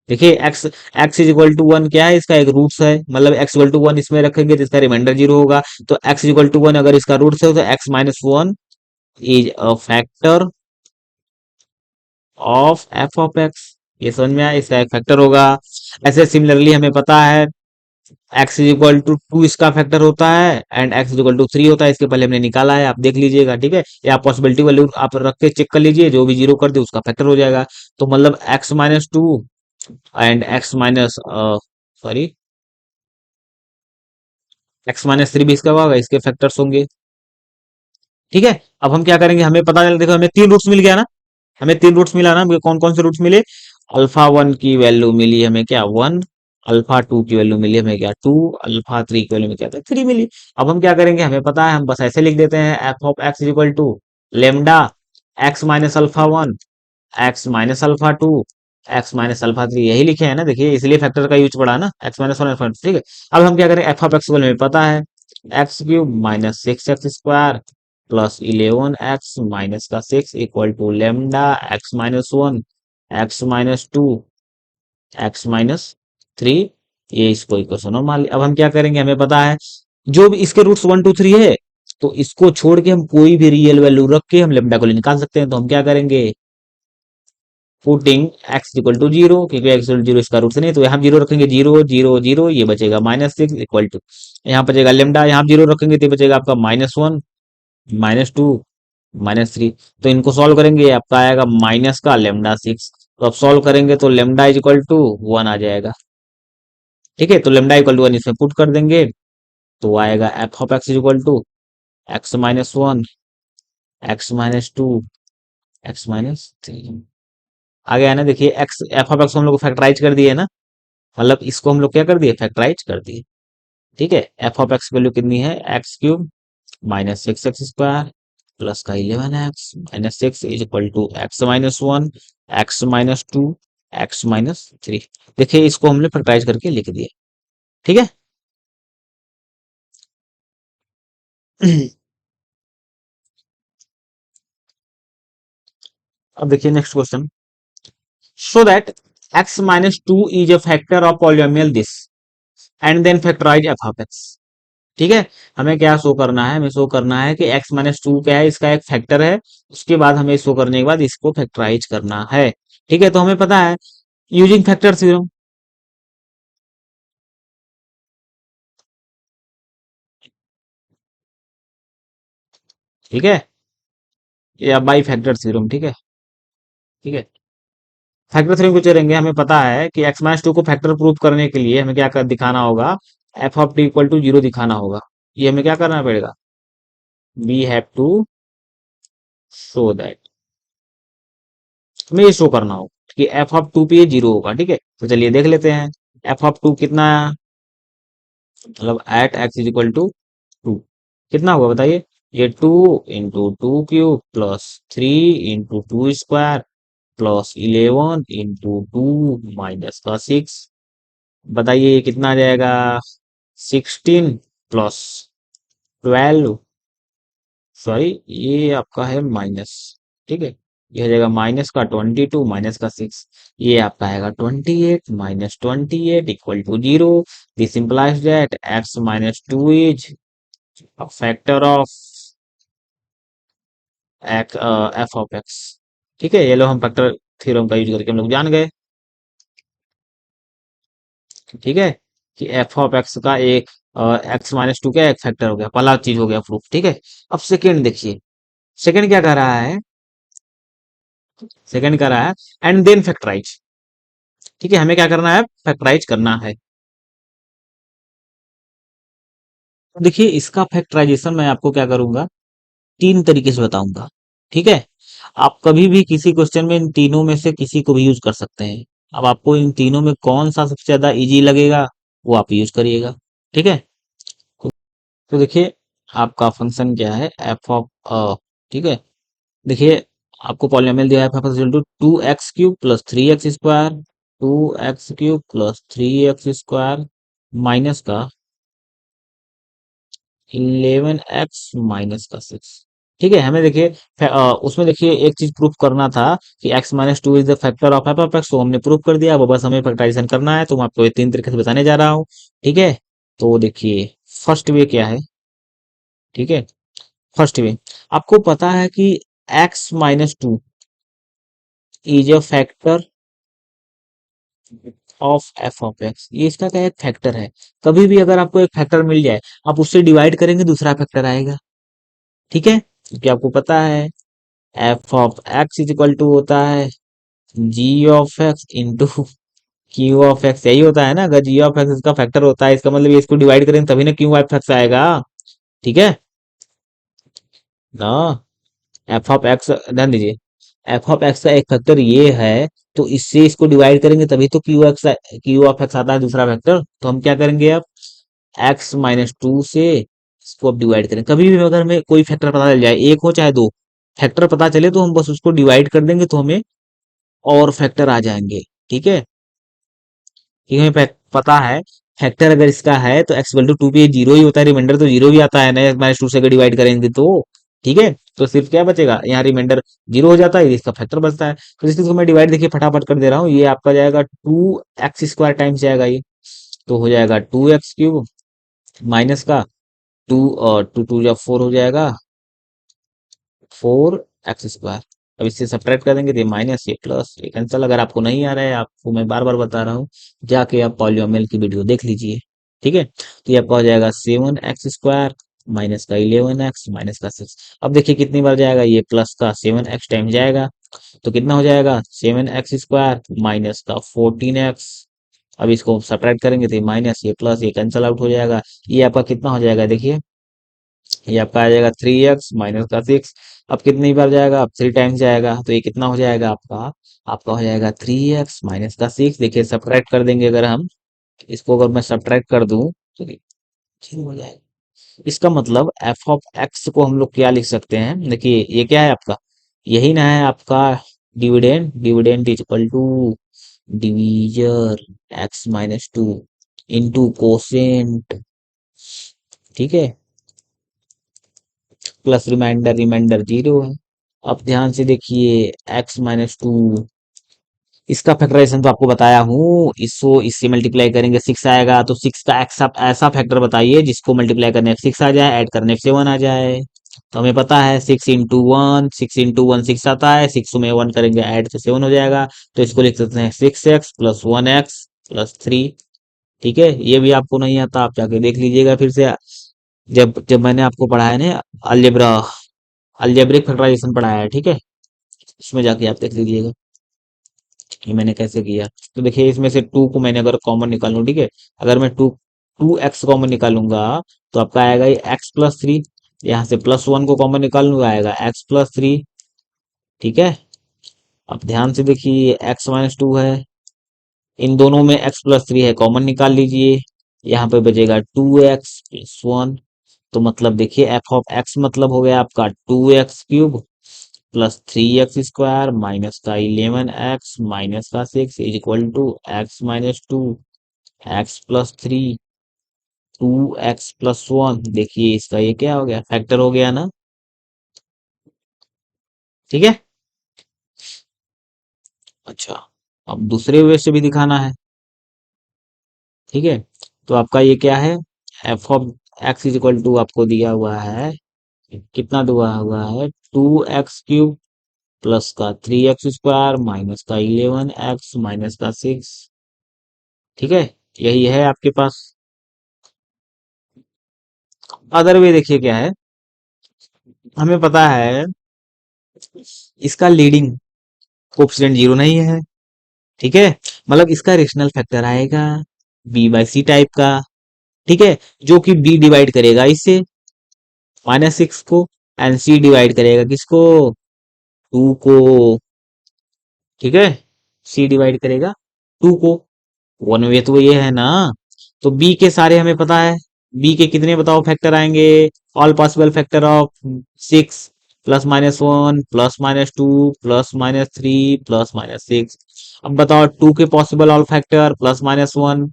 देखिए x is equal to one क्या है, इसका एक रूट्स है, मतलब एक्स इक्वल टू वन इसमें रखेंगे तो इसका रिमाइंडर जीरो होगा। तो एक्स इक्वल टू वन अगर इसका रूट्स है तो x-1 is a factor of f of x. ये समझ में आया, इसका एक फैक्टर होगा। ऐसे सिमिलरली हमें पता है x is equal to two इसका फैक्टर होता है and x is equal to three होता है, इसके पहले हमने निकाला है, आप देख लीजिएगा, ठीक है। या पॉसिबिलिटी वैल्यू आप रख के चेक कर लीजिए, जो भी जीरो कर दे उसका फैक्टर हो जाएगा। तो मतलब x-2 and x minus sorry x-3 भी इसका होगा, इसके फैक्टर्स होंगे, ठीक है। अब हम क्या करेंगे, हमें पता चल, देखो हमें तीन रूट्स मिल गया ना, हमें तीन रूट्स मिला ना, हमें कौन कौन से रूट्स मिले, अल्फा वन की वैल्यू मिली हमें क्या वन, अल्फा टू की वैल्यू मिली हमें क्या टू, अल्फा थ्री की वैल्यू में क्या था थ्री मिली। अब हम क्या करेंगे, हमें पता है, हम बस ऐसे लिख देते हैं f of x equal to lambda x minus alpha one, x minus alpha two, x minus alpha three, यही लिखे हैं ना, देखिए इसलिए फैक्टर का यूज पड़ा ना, एक्स माइनस वन अल्फा, ठीक है। अब हम क्या करें, एफ ऑफ एक्स को हमें पता है X cube minus six x square plus eleven x minus का six equal to lambda x minus one, x minus two, x minus three, ये इसको इक्वेशन मान लिया। अब हम क्या करेंगे, हमें पता है जो भी इसके रूट्स वन टू थ्री है, तो इसको छोड़ के हम कोई भी रियल वैल्यू रख के हम लेमडा को निकाल सकते हैं। तो हम क्या करेंगे, putting x equal to zero, क्योंकि एक्स इक्वल जीरो इसका रूट नहीं, तो यहाँ जीरो रखेंगे, जीरो जीरो जीरो, ये बचेगा माइनस सिक्स इक्वल टू, यहाँ बचेगा लेमडा, यहाँ जीरो रखेंगे तो बचेगा आपका minus one, minus two, minus three. तो इनको सॉल्व करेंगे, आपका आएगा माइनस का लेमडा सिक्स। तो अब सॉल्व करेंगे तो lambda is equal to one आ जाएगा, ठीक है। तो लेमडा इक्वल टू वन इसमें पुट कर देंगे, तो आएगा F of x is equal to x minus one, x minus two, x minus three. आ गया ना, देखिए एक्स एफ ऑफ एक्स हम लोग फैक्टराइज कर दिए ना, मतलब इसको हम लोग क्या कर दिए, फैक्टराइज कर दिए, ठीक है। एफ ऑफ एक्स वैल्यू कितनी है, X cube minus six x square plus का eleven x minus six is equal to x minus one, x minus two, x minus three. देखिए इसको हमने फैक्टराइज करके लिख दिया, ठीक है। अब देखिए next question, show that x minus two is a factor of polynomial this and then factorise f of x, ठीक है। हमें क्या शो करना है, हमें शो करना है कि x माइनस टू क्या है, इसका एक फैक्टर है, उसके बाद हमें शो करने के बाद इसको फैक्टराइज करना है, ठीक है। तो हमें पता है यूजिंग फैक्टर थ्योरम, ठीक है, या बाई फैक्टर थ्योरम, ठीक है, ठीक है। फैक्टर थ्योरम को चलेंगे, हमें पता है कि x माइनस टू को फैक्टर प्रूव करने के लिए हमें क्या कर दिखाना होगा, f of t equal to zero दिखाना होगा। ये हमें क्या करना पड़ेगा, we have to show that, हमें ये शो करना होगा कि एफ ऑफ टू पे ये जीरो होगा, ठीक है। तो चलिए देख लेते हैं, एफ ऑफ टू कितना, मतलब at x is equal to two, कितना होगा बताइए, ये two into two cube plus three into two square plus eleven into two minus का सिक्स, बताइए ये कितना आ जाएगा, सिक्सटीन प्लस ट्वेल्व, सॉरी ये आपका है माइनस, ठीक है। ये हो जाएगा माइनस का ट्वेंटी टू माइनस का सिक्स, ये आपका आएगा twenty eight minus twenty eight equal to zero. This implies that x minus two is a factor of f of x, ठीक है। ये लो हम फैक्टर थ्योरम का यूज करके हम लोग जान गए, ठीक है, कि एफ ऑफ एक्स का एक एक्स माइनस टू का एक फैक्टर हो गया, पहला चीज हो गया प्रूफ, ठीक है। अब सेकंड देखिए, सेकंड क्या कर रहा है, सेकंड कर रहा है एंड देन फैक्टराइज, ठीक है। हमें क्या करना है, फैक्टराइज करना है। तो देखिए इसका फैक्टराइजेशन मैं आपको क्या करूंगा, तीन तरीके से बताऊंगा, ठीक है। आप कभी भी किसी क्वेश्चन में इन तीनों में से किसी को भी यूज कर सकते हैं। अब आपको इन तीनों में कौन सा सबसे ज्यादा इजी लगेगा वो आप यूज करिएगा, ठीक है। तो देखिए आपका फंक्शन क्या है, एफ ऑफ ठीक है। देखिए आपको पॉलिनोमियल दिया है F of two x cube plus three x square, two x cube plus three x square minus का इलेवन एक्स माइनस का सिक्स, ठीक है, हमें देखिए उसमें देखिए एक चीज प्रूफ करना था कि x minus two is the factor of f of x, तो हमने प्रूफ कर दिया। वो बस हमें फैक्टराइजेशन करना है, तो मैं आपको ये तीन तरीके से बताने जा रहा हूँ। ठीक है, तो देखिए फर्स्ट वे क्या है। ठीक है, फर्स्ट वे, आपको पता है कि x minus two is a factor of f of x, ये इसका क्या एक फैक्टर है। कभी भी अगर आपको एक फैक्टर मिल जाए, आप उससे डिवाइड करेंगे दूसरा फैक्टर आएगा। ठीक है, क्योंकि आपको पता है F of x is equal to होता है G of X into Q of X, यही होता है ना। अगर जी ऑफ एक्स इसका फैक्टर होता है, इसका मतलब ये इसको डिवाइड करेंगे तभी ना क्यू ऑफ एक्स आएगा। ठीक है ना, एफ ऑफ एक्स, ध्यान दीजिए, एफ ऑफ एक्स का एक फैक्टर ये है, तो इससे इसको डिवाइड करेंगे तभी तो क्यू ऑफ एक्स आता है दूसरा फैक्टर। तो हम क्या करेंगे अब, एक्स माइनस टू से इसको अब डिवाइड करें। कभी भी अगर हमें कोई फैक्टर पता चल जाए, एक हो चाहे दो फैक्टर पता चले, तो हम बस उसको डिवाइड कर देंगे तो हमें और फैक्टर आ जाएंगे। ठीक है, ये हमें पता है फैक्टर अगर इसका है तो एक्स इक्वल टू टू पे जीरो ही होता है, रिमाइंडर तो जीरो भी आता है ना, माइनस टू से अगर डिवाइड करेंगे तो। ठीक है, तो सिर्फ क्या बचेगा, यहाँ रिमाइंडर जीरो हो जाता है, इसका फैक्टर बचता है। तो इस चीज को मैं डिवाइड देखिए फटाफट कर दे रहा हूँ, ये आपका जाएगा टू एक्स स्क्वायर टाइम्स जाएगा ये, तो हो जाएगा टू एक्स क्यूब माइनस का टू, और टू टू या फोर हो जाएगा, फोर एक्स स्क्वायर। अब इससे सब्ट्रैक्ट कर देंगे तो ये माइनस, ये प्लस, ये कैंसल। अगर आपको नहीं आ रहा है, आपको मैं बार बार बता रहा हूँ, जाके आप पॉलिनोमियल की वीडियो देख लीजिए। ठीक है, तो ये आपका हो जाएगा सेवन एक्स स्क्वायर माइनस का इलेवन एक्स माइनस का सिक्स। अब देखिए कितनी बार जाएगा, ये प्लस का सेवन एक्स टाइम जाएगा, तो कितना हो जाएगा, सेवन एक्स स्क्वायर माइनस का फोर्टीन एक्स। अब इसको सब्ट्रैक्ट करेंगे तो ये माइनस, ये प्लस, ये कैंसल आउट हो जाएगा। ये आपका कितना हो जाएगा, देखिए ये आपका आ जाएगा थ्री एक्स माइनस का सिक्स। अब कितनी बार जाएगा, अब थ्री टाइम्स जाएगा, तो ये कितना हो जाएगा आपका, आपका हो जाएगा थ्री एक्स माइनस का सिक्स। देखिए सब्ट्रैक्ट कर देंगे अगर हम, इसको अगर मैं सब्ट्रैक्ट कर दूं तो ये जीरो हो जाएगा। इसका मतलब एफ ऑफ एक्स को हम लोग क्या लिख सकते हैं, देखिए ये क्या है आपका, यही ना है आपका dividend. Dividend is equal to divisor x minus two into quotient. ठीक है, प्लस रिमाइंडर, रिमाइंडर जीरो है। अब ध्यान से देखिए एक्स माइनस टू, इसका फैक्टराइजेशन तो आपको बताया हूँ, इसको इससे मल्टीप्लाई करेंगे सिक्स आएगा, तो सिक्स का एक्स आप ऐसा फैक्टर बताइए जिसको मल्टीप्लाई करने पे सिक्स आ जाए, ऐड करने पे सेवन आ जाए। तो हमें पता है six into one, six into one six आता है, सिक्स में वन करेंगे ऐड तो सेवन हो जाएगा। तो इसको लिख सकते हैं six x plus one X plus three. ठीक है, ये भी आपको नहीं आता, आप जाके देख लीजिएगा फिर से, जब जब मैंने आपको पढ़ाया ना अलजेब्रा, अलजेब्रिक फैक्टराइजेशन पढ़ाया है। ठीक है, इसमें जाके आप देख लीजिएगा कि मैंने कैसे किया। तो देखिए इसमें से टू को मैंने अगर कॉमन निकालूं, ठीक है, अगर मैं टू टू एक्स कॉमन निकालूंगा तो आपका आएगा ये एक्स प्लस थ्री। यहाँ से प्लस वन को कॉमन निकालूंगा आएगा एक्स प्लस थ्री। ठीक है, अब ध्यान से देखिए एक्स माइनस टू है, इन दोनों में एक्स प्लस थ्री है, कॉमन निकाल लीजिए, यहाँ पे बचेगा टू एक्स प्लस वन। तो मतलब देखिए एफ ऑफ एक्स मतलब हो गया आपका two x cube plus three x square minus का इलेवन एक्स माइनस का six is equal to x minus two x plus three two x plus one. देखिए इसका ये क्या हो गया, फैक्टर हो गया ना। ठीक है, अच्छा, अब दूसरे वे से भी दिखाना है। ठीक है, तो आपका ये क्या है, F of x is equal to आपको दिया हुआ है, कितना दिया हुआ है, टू एक्स क्यूब प्लस का थ्री एक्स स्क्वायर माइनस का इलेवन एक्स माइनस का सिक्स। ठीक है, यही है आपके पास। अदर वे देखिए क्या है, हमें पता है इसका लीडिंग कोफिशिएंट जीरो नहीं है। ठीक है, मतलब इसका रेशनल फैक्टर आएगा बी बाई सी टाइप का। ठीक है, जो कि बी डिवाइड करेगा इससे माइनस सिक्स को, एंड सी डिवाइड करेगा किसको, टू को। ठीक है, सी डिवाइड करेगा टू को, वन वे तो ये है ना। तो बी के सारे हमें पता है, बी के कितने बताओ फैक्टर आएंगे, all possible factor of six, plus minus one plus minus two plus minus three plus minus six. अब बताओ टू के possible all factor plus minus one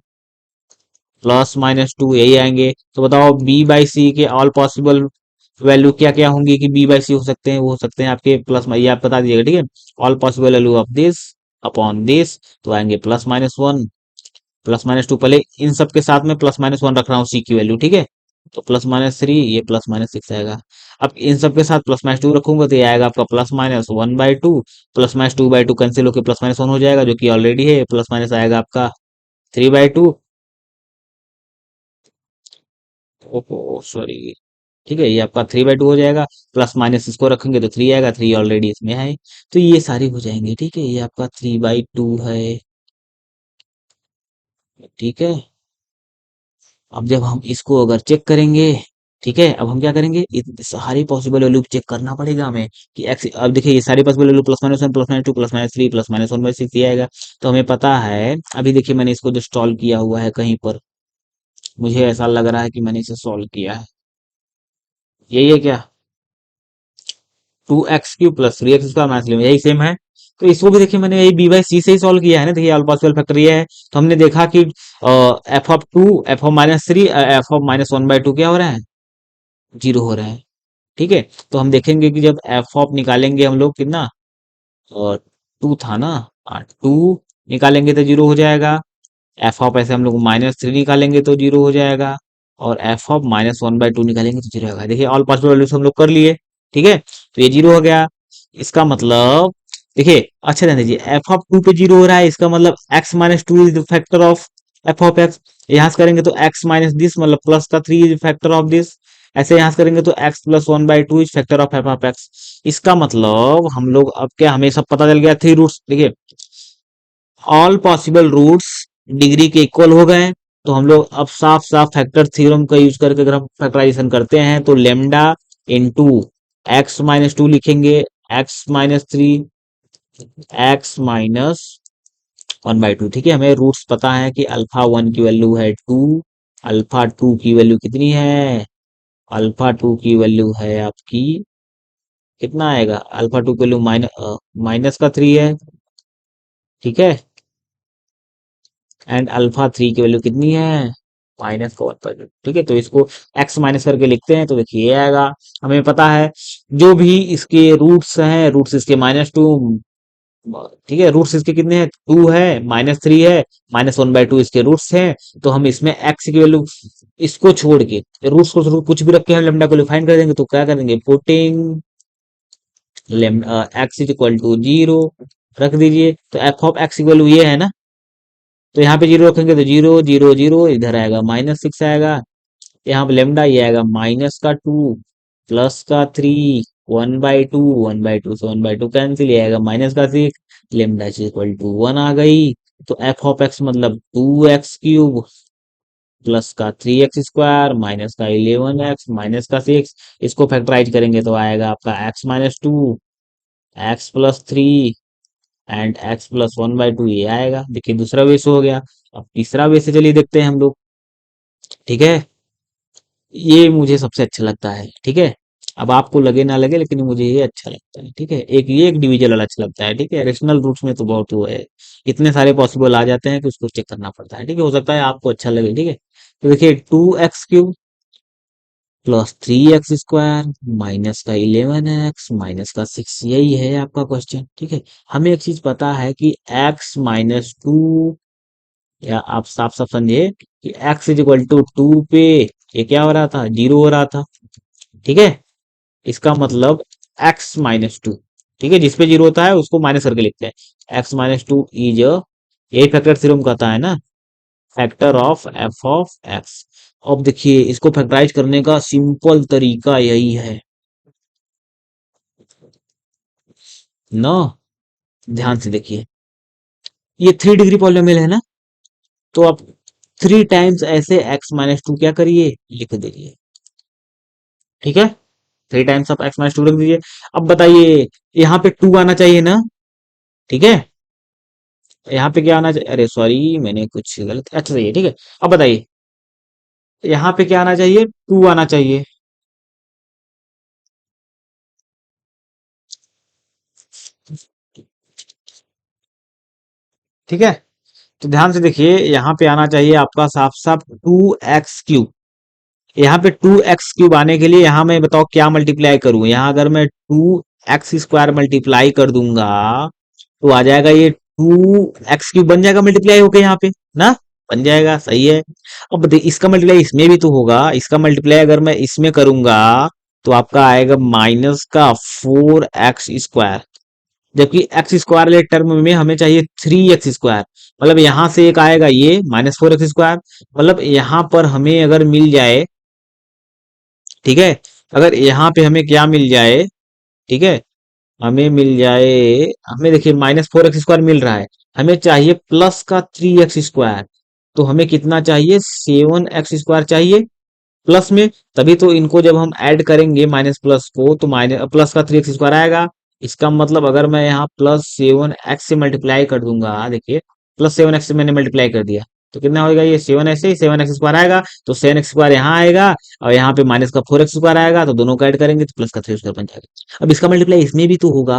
plus minus two यही आएंगे। तो बताओ बी बाई सी के ऑल पॉसिबल वैल्यू क्या क्या होंगी कि बी बाई सी हो सकते हैं, वो हो सकते हैं आपके प्लस, ये आप बता दीजिएगा, ठीक है। All possible value of this upon this, तो आएंगे plus minus one, plus minus two, पहले इन सब के साथ में प्लस माइनस वन रख रहा हूँ सी की वैल्यू, ठीक है। तो प्लस माइनस थ्री, ये प्लस माइनस सिक्स आएगा। अब इन सब के साथ प्लस माइनस टू रखूंगा तो ये आएगा आपका plus minus one by to, plus minus two by two cancel होकर प्लस माइनस वन हो जाएगा, जो कि ऑलरेडी है, प्लस माइनस आएगा आपका थ्री बाई टू। ओहो सॉरी, ठीक है, ये आपका थ्री बाई टू हो जाएगा। प्लस माइनस इसको रखेंगे तो थ्री आएगा, थ्री ऑलरेडी इसमें है, तो ये सारी हो जाएंगे, ठीक है। ये आपका थ्री बाई टू है, ठीक है। अब जब हम इसको अगर चेक करेंगे, ठीक है, अब हम क्या करेंगे, सारी पॉसिबल वैल्यू चेक करना पड़ेगा हमें कि एक्स, अब देखिए ये सारी possible value plus minus one, plus minus two, plus minus three, plus minus one by six ये आएगा। तो हमें पता है, अभी देखिए मैंने इसको जो सॉल्व किया हुआ है कहीं पर, मुझे ऐसा लग रहा है कि मैंने इसे सॉल्व किया है, यही है क्या, two x cube plus three x square minus eleven, यही सेम है। तो इसको भी देखिए मैंने यही बी बाई सी से ही सॉल्व किया है ना, देखिए ऑल पॉसिबल फैक्टर ये है। तो हमने देखा कि f of two, f of minus three, f of minus one by two क्या हो रहा है, जीरो हो रहा है, ठीक है। तो हम देखेंगे कि जब एफ ऑफ निकालेंगे हम लोग कितना, और टू था ना, टू निकालेंगे तो जीरो हो जाएगा। एफ ऑफ ऐसे हम लोग माइनस थ्री निकालेंगे तो जीरो हो जाएगा, और F of minus one by to निकालेंगे तो जीरो होगा। देखिए ऑल पॉसिबल वैल्यूज हम लोग कर लिए, ठीक है, तो ये जीरो हो गया। इसका मतलब देखिए, अच्छा ध्यान दीजिए, एफ ऑफ टू पे जीरो हो रहा है, इसका मतलब x minus two is the factor of f of x. यहां से करेंगे तो एक्स माइनस दिस मतलब प्लस का three is factor of this. ऐसे यहां से करेंगे तो x plus one by two is factor of f of X. इसका मतलब हम लोग अब क्या, हमें सब पता चल गया, थ्री रूट्स, देखिए ऑल पॉसिबल रूट्स डिग्री के इक्वल हो गए। तो हम लोग अब साफ साफ फैक्टर थ्योरम का यूज करके अगर हम फैक्टराइजेशन करते हैं तो lambda into X minus two लिखेंगे, X minus three, X minus one by two, ठीक है। हमें रूट्स पता है कि अल्फा वन की वैल्यू है टू, अल्फा टू की वैल्यू कितनी है, अल्फा टू की वैल्यू है आपकी, कितना आएगा, अल्फा टू की वैल्यू माइनस माइनस का थ्री है, ठीक है। एंड अल्फा थ्री की वैल्यू कितनी है, माइनस का वन पर, ठीक है। तो इसको एक्स माइनस करके लिखते हैं तो देखिए ये आएगा। हमें पता है जो भी इसके रूट्स हैं, रूट्स इसके माइनस टू, ठीक है, रूट्स इसके कितने हैं, टू है, माइनस थ्री है, माइनस वन बाई टू इसके रूट्स हैं। तो हम इसमें एक्स की वैल्यू, इसको छोड़ के रूट्स को कुछ भी रख के हम लेमडा को फाइंड कर देंगे, तो क्या करेंगे, putting x is equal to zero रख दीजिए। तो एफ ऑफ एक्स की वैल्यू ये है ना, तो यहाँ पे जीरो रखेंगे तो जीरो जीरो जीरो, इधर आएगा माइनस सिक्स आएगा। यहाँ पे लेमडा ये आएगा माइनस का टू, प्लस का three, one by two, one by two से वन बाई टू कैंसिल, ये आएगा माइनस का six, lambda is equal to one आ गई। तो एफ ऑफ एक्स मतलब टू एक्स क्यूब प्लस का थ्री एक्स स्क्वायर माइनस का इलेवन एक्स माइनस का सिक्स, इसको फैक्टराइज करेंगे तो आएगा आपका X minus two, x plus three and X plus one by two, ये आएगा। देखिए दूसरा वे से हो गया। अब तीसरा वे से चलिए देखते हैं हम लोग, ठीक है। ये मुझे सबसे अच्छा लगता है, ठीक है। अब आपको लगे ना लगे, लेकिन मुझे ये अच्छा लगता है, ठीक है। एक ये एक डिविजन वाला अच्छा लगता है, ठीक है। रेशनल रूट्स में तो बहुत वो है, इतने सारे पॉसिबल आ जाते हैं कि उसको चेक करना पड़ता है, ठीक है। हो सकता है आपको अच्छा लगे, ठीक है। तो देखिए two x cube plus three x square minus का इलेवन एक्स माइनस का सिक्स, यही है आपका क्वेश्चन, ठीक है। हमें एक चीज पता है कि एक्स माइनस टू, या आप साफ साफ समझे कि x is equal to two पे ये क्या हो रहा था, जीरो हो रहा था, ठीक है। इसका मतलब एक्स माइनस टू, ठीक है, जिसपे जीरो होता है उसको माइनस करके लिखते हैं, एक्स माइनस टू इज, यही फैक्टर थ्योरम कहता है ना, factor of f of x. अब देखिए इसको फैक्टराइज करने का सिंपल तरीका यही है ना, ध्यान से देखिए, ये थ्री डिग्री पॉलिनोमियल है ना, तो आप थ्री टाइम्स ऐसे एक्स माइनस टू क्या करिए, लिख दीजिए, ठीक है। Three times of x minus to रख दीजिए। अब बताइए यहाँ पे टू आना चाहिए ना, ठीक है। यहाँ पे क्या आना चाहिए, अरे सॉरी मैंने कुछ गलत, अच्छा सही है, ठीक है। अब बताइए यहाँ पे क्या आना चाहिए, टू आना चाहिए, ठीक है। तो ध्यान से देखिए यहाँ पे आना चाहिए आपका साफ साफ टू एक्स क्यूब, यहाँ पे 2x³ आने के लिए यहाँ मैं बताओ क्या मल्टीप्लाई करूं। यहाँ अगर मैं 2x² मल्टीप्लाई कर दूंगा तो आ जाएगा ये 2x³ बन जाएगा मल्टीप्लाई होके यहाँ पे ना, बन जाएगा, सही है। अब इसका मल्टीप्लाई इसमें भी तो होगा, इसका मल्टीप्लाई अगर मैं इसमें करूंगा तो आपका आएगा माइनस का 4x², जबकि एक्स स्क्वायर वाले टर्म में हमें चाहिए 3x²। मतलब यहां से एक आएगा ये -4x², मतलब यहां पर हमें अगर मिल जाए, ठीक है, अगर यहाँ पे हमें क्या मिल जाए, ठीक है, हमें मिल जाए, हमें देखिए -4x² मिल रहा है, हमें चाहिए प्लस का 3x²। तो हमें कितना चाहिए, 7x² चाहिए प्लस में। तभी तो इनको जब हम ऐड करेंगे माइनस प्लस को तो माइनस प्लस का 3x² आएगा। इसका मतलब अगर मैं यहाँ +7x से मल्टीप्लाई कर दूंगा, देखिए +7x से मैंने मल्टीप्लाई कर दिया तो कितना होगा, ये 7x से 7x² आएगा, तो 7x² यहाँ आएगा और यहाँ पे माइनस का 4x² आएगा, तो दोनों को ऐड करेंगे तो प्लस का 3x² बन जाएगा। अब इसका मल्टीप्लाई इसमें भी तो होगा,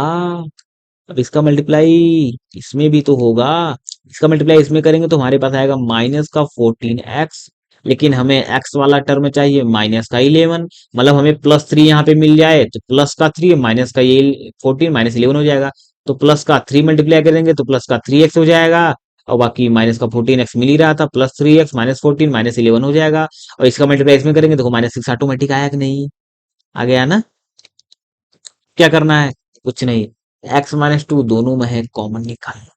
अब इसका मल्टीप्लाई इसमें भी तो होगा, इसका मल्टीप्लाई इसमें करेंगे तो हमारे पास आएगा माइनस का 14x, लेकिन हमें x वाला टर्म चाहिए माइनस का 11। मतलब हमें +3 यहाँ पे मिल जाए तो प्लस का 3 माइनस का ये 14 -11 हो जाएगा। तो प्लस का 3 मल्टीप्लाई करेंगे तो प्लस का 3x हो जाएगा, और बाकी माइनस का 14x मिल ही रहा था, +3x -14 -11 हो जाएगा। और इसका मल्टीप्लाई इसमें करेंगे तो -6 ऑटोमेटिक आया कि नहीं, आ गया ना। क्या करना है, कुछ नहीं, x-2 दोनों में है, कॉमन निकालना।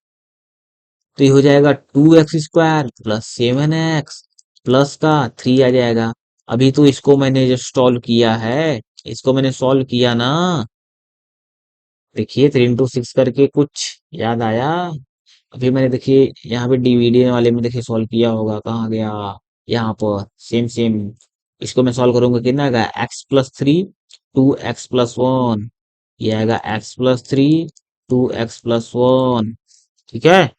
तो ये हो जाएगा 2x² प्लस 7x प्लस का 3 आ जाएगा। अभी तो इसको मैंने जो सॉल्व किया है, इसको मैंने सॉल्व किया ना, देखिए 3 into 6 करके कुछ याद आया। अभी मैंने देखिए यहाँ पे डीवीडी वाले में देखिए सॉल्व किया होगा, कहाँ गया, यहाँ पर सेम सेम। इसको मैं सॉल्व करूंगा, कितना आएगा, x+3 2x+1, ये आएगा x+3 2x+1, ठीक है।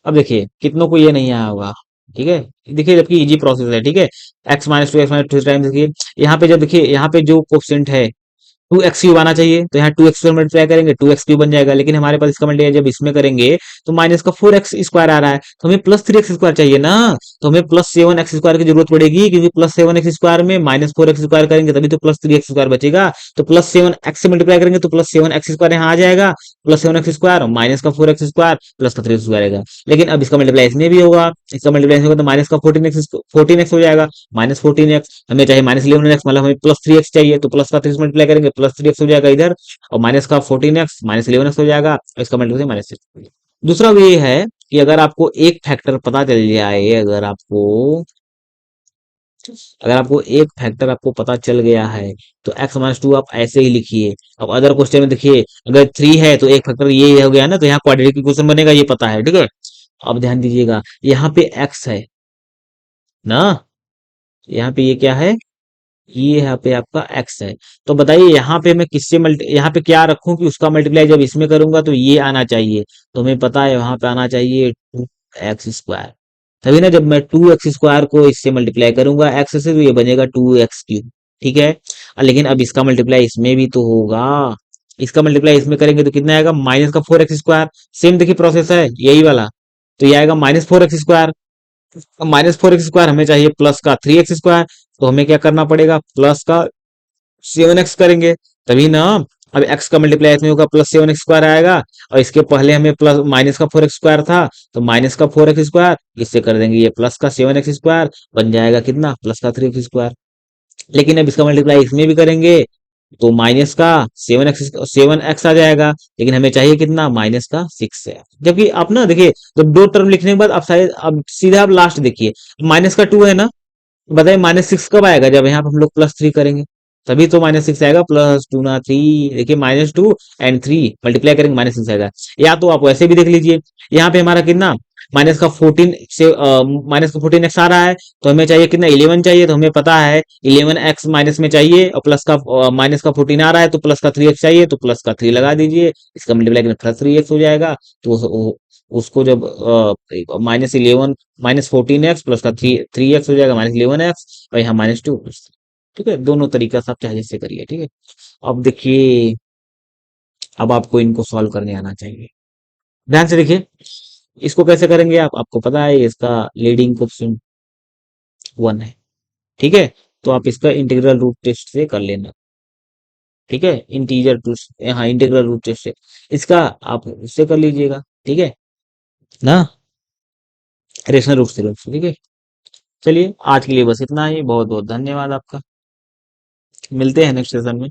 अब देखिए कितनों को ये नहीं आया होगा, ठीक है, देखिए जबकि इजी प्रोसेस है, ठीक है। x-2 x-2 टाइम देखिए, यहाँ पे जब देखिए यहाँ पे जो कोफिशिएंट है 2x³ आना चाहिए, तो यहाँ 2x² मल्टीप्लाई करेंगे 2x³ बन जाएगा, लेकिन हमारे पास इसका मल्टीप्लाई जब इसमें करेंगे तो माइनस का 4x² आ रहा है, तो हमें +3x² चाहिए ना। तो हमें +7x² की जरूरत पड़ेगी, क्योंकि +7x² में -4x² करेंगे तभी तो +3x² बचेगा। तो +7x से मल्टीप्लाई करेंगे तो +7x² यहाँ आ जाएगा, +7x² माइनस का 4x² प्लस का 3x² आएगा। लेकिन अब इसका मल्टीप्लाई इसमें भी होगा, इसका मल्टीप्लाई होगा तो माइनस का 14x हो जाएगा, -14x, हमें चाहिए -11x, मतलब हमें +3x चाहिए, तो प्लस का 3 मल्टीप्लाई करेंगे +3x हो जाएगा इधर, और माइनस का 14x -11x हो जाएगा, और इसका मल्टीप्लाई -6। दूसरा वे ये है कि अगर आपको एक फैक्टर पता चल जाए, अगर आपको एक फैक्टर आपको पता चल गया है तो x-2 आप ऐसे ही लिखिए। अब अदर क्वेश्चन में देखिए, अगर 3 है तो एक फैक्टर ये हो गया ना, तो यहाँ क्वाड्रेटिक इक्वेशन बनेगा, ये पता है, ठीक है। अब ध्यान दीजिएगा, यहाँ पे x है ना, यहाँ पे ये क्या है, ये यहाँ पे आपका x है। तो बताइए यहाँ पे मैं किससे मल्टी यहाँ पे क्या रखूं कि उसका मल्टीप्लाई जब इसमें करूंगा तो ये आना चाहिए। तो हमें पता है वहां पे आना चाहिए 2x²। तभी ना, जब मैं 2x² को इससे मल्टीप्लाई करूंगा x से, तो ये बनेगा 2x³, ठीक है। लेकिन अब इसका मल्टीप्लाई इसमें भी तो होगा, इसका मल्टीप्लाई इसमें करेंगे तो कितना आएगा, माइनस का 4x²। सेम देखिए प्रोसेस है यही वाला, तो ये आएगा -4x²। -4x² हमें चाहिए प्लस का 3x², तो हमें क्या करना पड़ेगा, प्लस का 7x करेंगे तभी ना। अब x का मल्टीप्लाई इसमें होगा, +7x² आएगा, और इसके पहले हमें प्लस माइनस का 4x² था, तो माइनस का 4x², इससे कर देंगे ये प्लस का 7x², बन जाएगा कितना, प्लस का 3x²। लेकिन अब इसका मल्टीप्लाई इसमें भी करेंगे तो माइनस का 7x आ जाएगा, लेकिन हमें चाहिए कितना, माइनस का 6 है। जबकि आप ना देखिए, जब दो टर्म लिखने के बाद आप शायद अब सीधा आप लास्ट देखिए, -2 है ना, बताइए -6 कब आएगा, जब यहाँ पे हम लोग +3 करेंगे, तभी तो -6 आएगा, +2 ना 3, देखिए -2 एंड 3 मल्टीप्लाई करेंगे -6 आएगा। या तो आप वैसे भी देख लीजिए, यहाँ पे हमारा कितना, माइनस का 14 से -14x आ रहा है, तो हमें चाहिए कितना, 11 चाहिए, तो हमें पता है 11x माइनस में चाहिए, और प्लस का माइनस का 14 आ रहा है, तो प्लस का 3x चाहिए, तो प्लस का 3 लगा दीजिए, इसका मल्टीप्लाई करें +3x हो जाएगा। तो उसको जब -11 -14x प्लस का 3x हो जाएगा, -11x, और यहाँ -2, ठीक है। दोनों तरीका से आप चाहे जैसे करिए, ठीक है। अब देखिए, अब आपको इनको सॉल्व करने आना चाहिए, ध्यान से देखिए। इसको कैसे करेंगे, आपको पता है इसका लीडिंग कोएफिशिएंट 1 है, ठीक है, तो आप इसका इंटीग्रल रूट टेस्ट से कर लेना। ठीक है, इंटीजर टू, हाँ इंटीग्रल रूट टेस्ट से इसका आप उससे कर लीजिएगा। ठीक है ना, रेशनल रूट थ्योरम से। ठीक है, चलिए आज के लिए बस इतना ही, बहुत बहुत धन्यवाद आपका, मिलते हैं नेक्स्ट सेशन में।